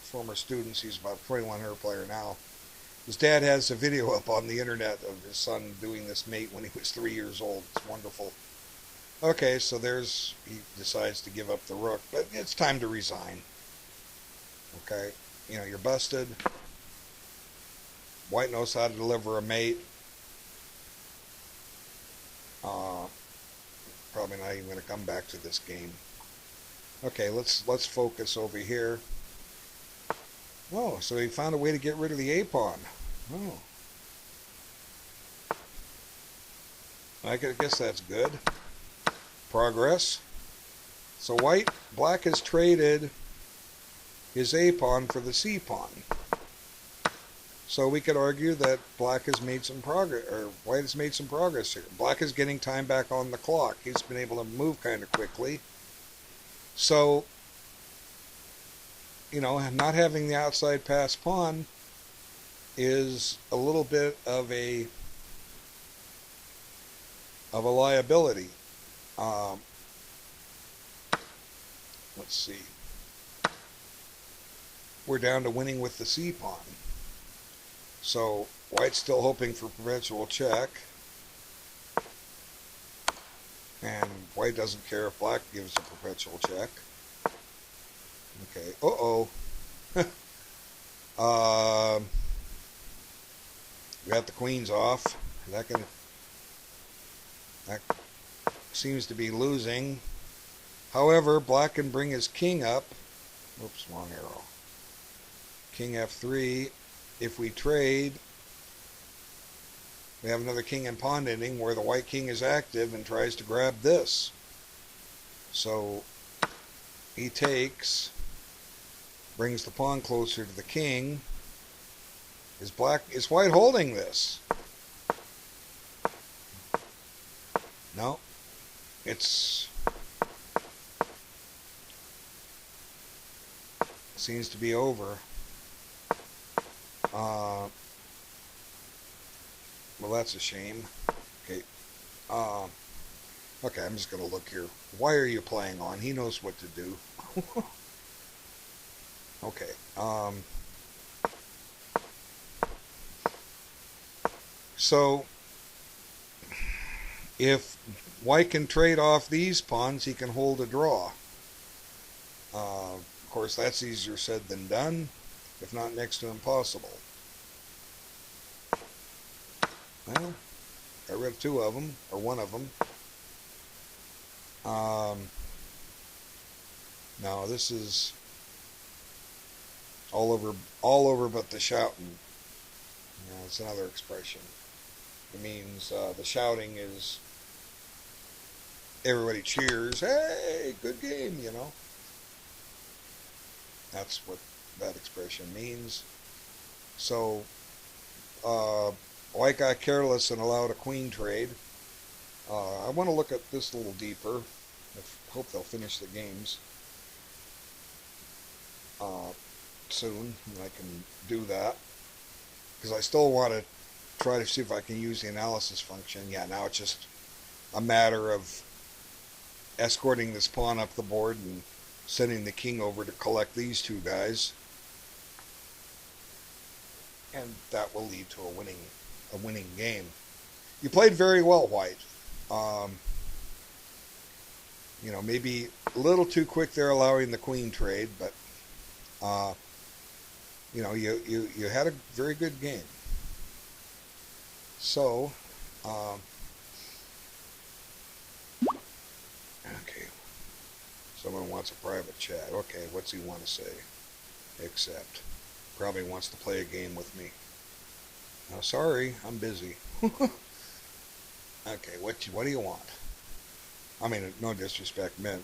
A: former students, he's about a 2100 player now. His dad has a video up on the internet of his son doing this mate when he was 3 years old. It's wonderful. Okay, so he decides to give up the rook, but it's time to resign. Okay, you're busted. White knows how to deliver a mate. Probably not even going to come back to this game. Okay, let's focus over here. Oh, so he found a way to get rid of the A-pawn. Oh. I guess that's good. Progress. So black has traded his A-pawn for the C-pawn. So we could argue that black has made some progress, or white has made some progress here. Black is getting time back on the clock. He's been able to move kind of quickly. So, not having the outside pass pawn is a little bit of a liability. Let's see. We're down to winning with the C pawn. So white's still hoping for perpetual check. And white doesn't care if black gives a perpetual check. Okay. Uh-oh. We got the queens off. That seems to be losing. However, black can bring his king up. Oops, wrong arrow. King F3. If we trade, we have another king and pawn ending where the white king is active and tries to grab this. So he takes, brings the pawn closer to the king. Is white holding this? No. Seems to be over. Well, that's a shame. Okay. Okay, I'm just going to look here. Why are you playing on? He knows what to do. Okay. So, if white can trade off these pawns, he can hold a draw. Of course, that's easier said than done, if not next to impossible. Well, I read two of them, or one of them. Now this is all over but the shouting. It's another expression. It means the shouting is everybody cheers. Hey, good game, you know. That's what that expression means. So, White got careless and allowed a queen trade. I want to look at this a little deeper. I hope they'll finish the games soon, and I can do that. Because I still want to try to see if I can use the analysis function. Yeah, now it's just a matter of escorting this pawn up the board and sending the king over to collect these two guys. And that will lead to a winning game. You played very well, White. You know, maybe a little too quick there allowing the queen trade, but you know, you had a very good game. So, okay. Someone wants a private chat. Okay, what's he want to say? Accept. Probably wants to play a game with me. No, sorry, I'm busy. Okay, what do you want? I mean, no disrespect meant.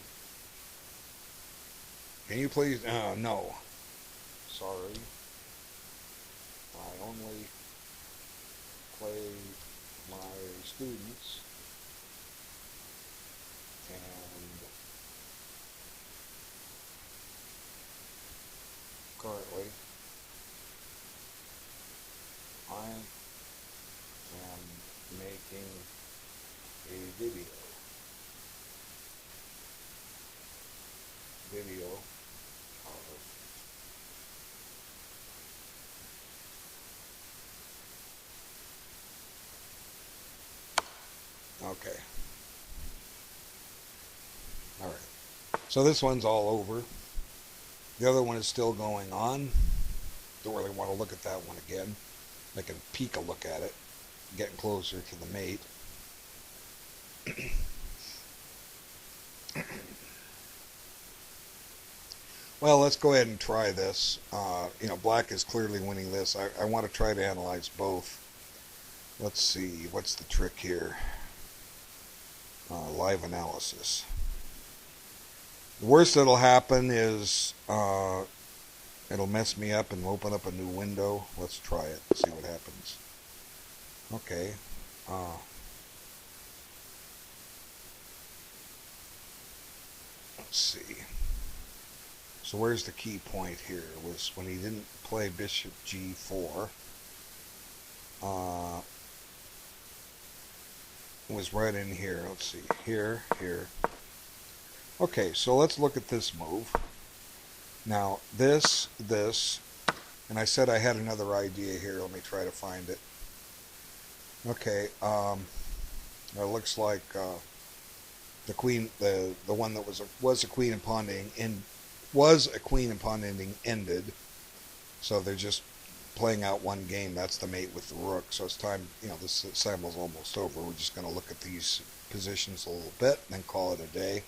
A: Can you please? No. Sorry. I only play my students and currently I am making a video of okay. All right. So this one's all over. The other one is still going on. Don't really want to look at that one again. I can peek a look at it, getting closer to the mate. Well, let's go ahead and try this. You know, black is clearly winning this. I want to try to analyze both. Let's see, what's the trick here? Live analysis. The worst that'll happen is it'll mess me up and open up a new window. Let's try it, see what happens. Okay. Let's see. So where's the key point here? Was when he didn't play bishop g4. It was right in here. Let's see. Here. Okay, so let's look at this move. Now, this, and I said I had another idea here. Let me try to find it. Okay, it looks like the queen, the one that was a queen and pawn ending, ended. So they're just playing out one game. That's the mate with the rook. So it's time. You know, this cycle's almost over. We're just going to look at these positions a little bit and then call it a day.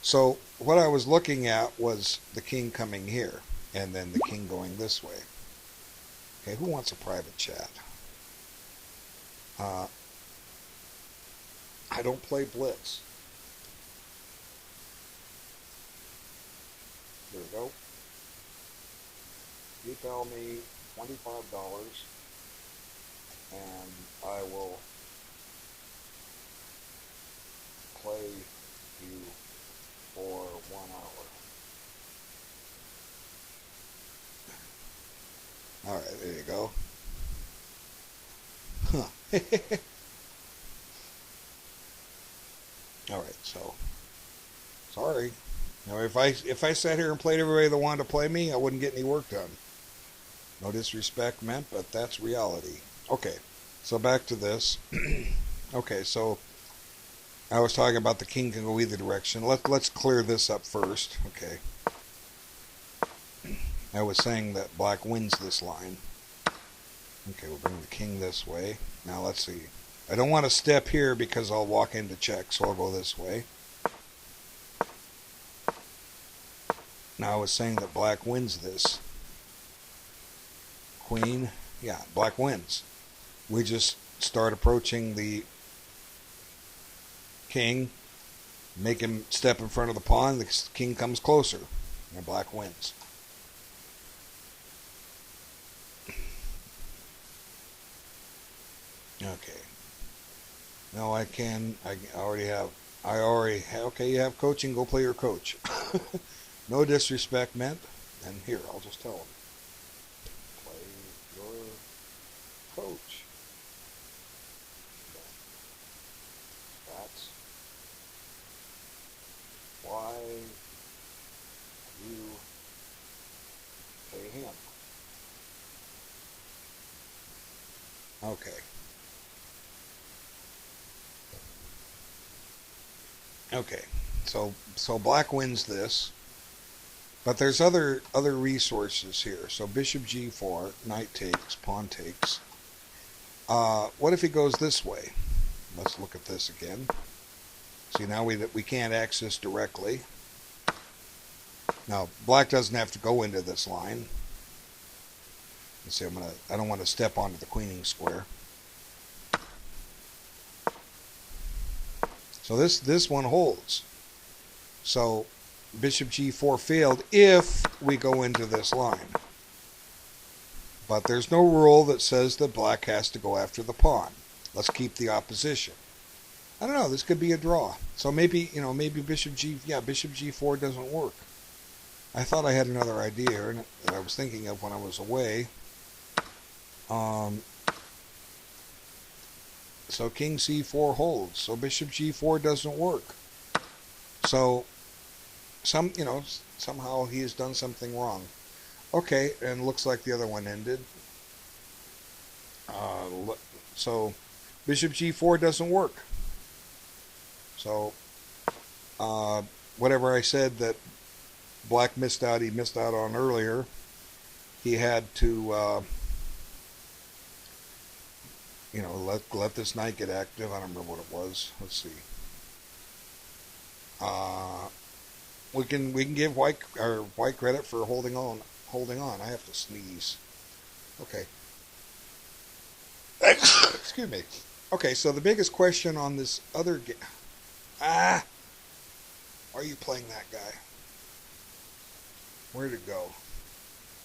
A: So what I was looking at was the king coming here and then the king going this way. Okay, who wants a private chat? I don't play blitz. There we go. You tell me $25 and I will play you for 1 hour. Alright, there you go. Huh. Alright, so sorry. Now if I sat here and played everybody that wanted to play me, I wouldn't get any work done. No disrespect meant, but that's reality. Okay, so back to this. Okay, so I was talking about the king can go either direction. Let's clear this up first. Okay. I was saying that black wins this line. Okay, we'll bring the king this way. Now let's see. I don't want to step here because I'll walk into check, so I'll go this way. Now I was saying that black wins this. Queen, yeah, black wins. We just start approaching the king Make him step in front of the pawn. The king comes closer, and black wins. Okay. No, I can. I already have. Okay, you have coaching. Go play your coach. No disrespect meant. And here, I'll just tell him. Play your coach. That's why you pay him. Okay. Okay. So black wins this. But there's other resources here. So bishop g4, knight takes, pawn takes. What if he goes this way? Let's look at this again. See, now we can't access directly. Now black doesn't have to go into this line. Let's see. I don't want to step onto the queening square. So this one holds. So bishop g4 failed if we go into this line. But there's no rule that says that black has to go after the pawn. Let's keep the opposition. I don't know, this could be a draw. So maybe bishop g4 doesn't work. I thought I had another idea that I was thinking of when I was away. So king c4 holds. So bishop g4 doesn't work. So somehow he has done something wrong. Okay, and looks like the other one ended. So bishop g4 doesn't work. So whatever I said that black missed out on earlier, he had to let this knight get active. I don't remember what it was. Let's see. We can give white credit for holding on. I have to sneeze. Okay. Excuse me. Okay, so the biggest question on this other game. Are you playing that guy? Where'd it go?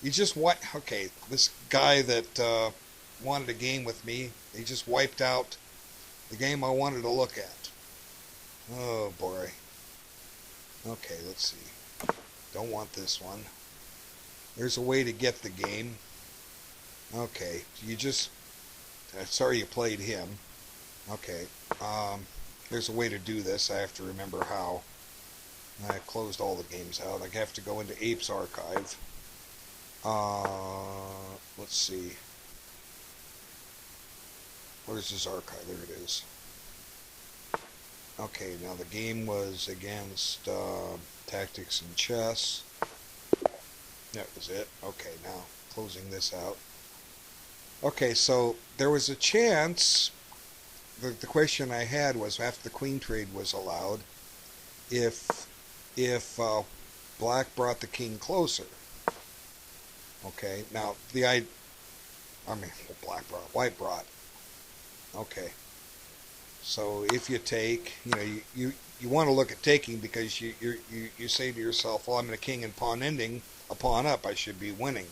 A: You just okay, this guy that wanted a game with me, he just wiped out the game I wanted to look at. Oh boy. Okay, let's see. Don't want this one. There's a way to get the game. Okay, sorry you played him. Okay, there's a way to do this. I have to remember how. I closed all the games out. I have to go into Apes Archive. Let's see. Where's his archive? There it is. Okay, now the game was against Tactics and Chess. That was it. Okay, now closing this out. Okay, so there was a chance. The question I had was after the queen trade was allowed, if black brought the king closer. Okay, now white brought. Okay. So if you take, you want to look at taking because you say to yourself, well, I'm in a king and pawn ending, a pawn up, I should be winning.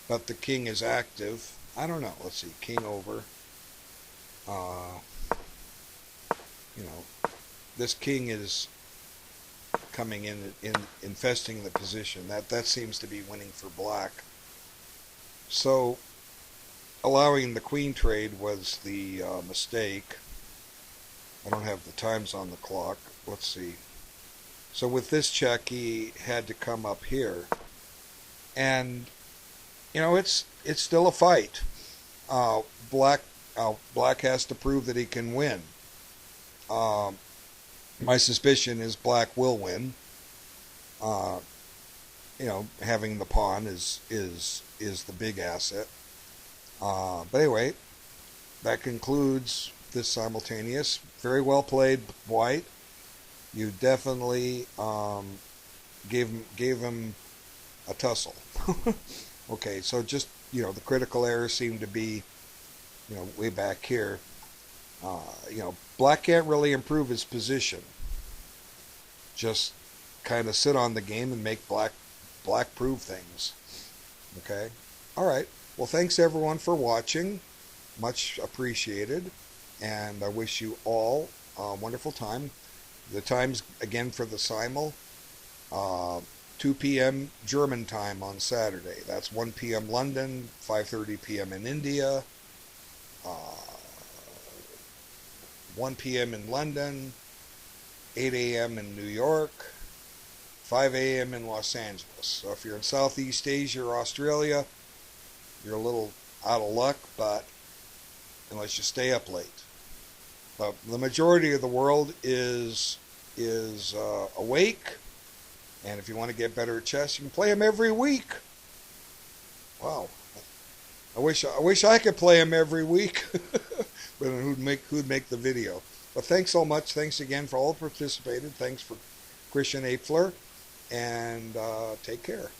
A: But the king is active. I don't know. Let's see, king over. This king is coming in infesting the position. That seems to be winning for black. So allowing the queen trade was the mistake. I don't have the times on the clock. Let's see. So with this check, he had to come up here, and it's still a fight. Black has to prove that he can win. My suspicion is black will win. Having the pawn is the big asset. But anyway, that concludes this simultaneous. Very well played, white. You definitely gave him a tussle. Okay, so just the critical errors seem to be way back here. Black can't really improve his position. just kind of sit on the game and make black prove things. Okay? All right. Well, thanks everyone for watching. Much appreciated. And I wish you all a wonderful time. The times, again, for the simul, 2 p.m. German time on Saturday. That's 1 p.m. London, 5:30 p.m. in India, 1 p.m. in London, 8 a.m. in New York, 5 a.m. in Los Angeles. So if you're in Southeast Asia or Australia, you're a little out of luck, but unless you stay up late. But the majority of the world is awake, and if you want to get better at chess, you can play them every week. Wow, I wish I could play them every week, but who'd make the video? But thanks so much. Thanks again for all who participated. Thanks for Christian Apfler, and take care.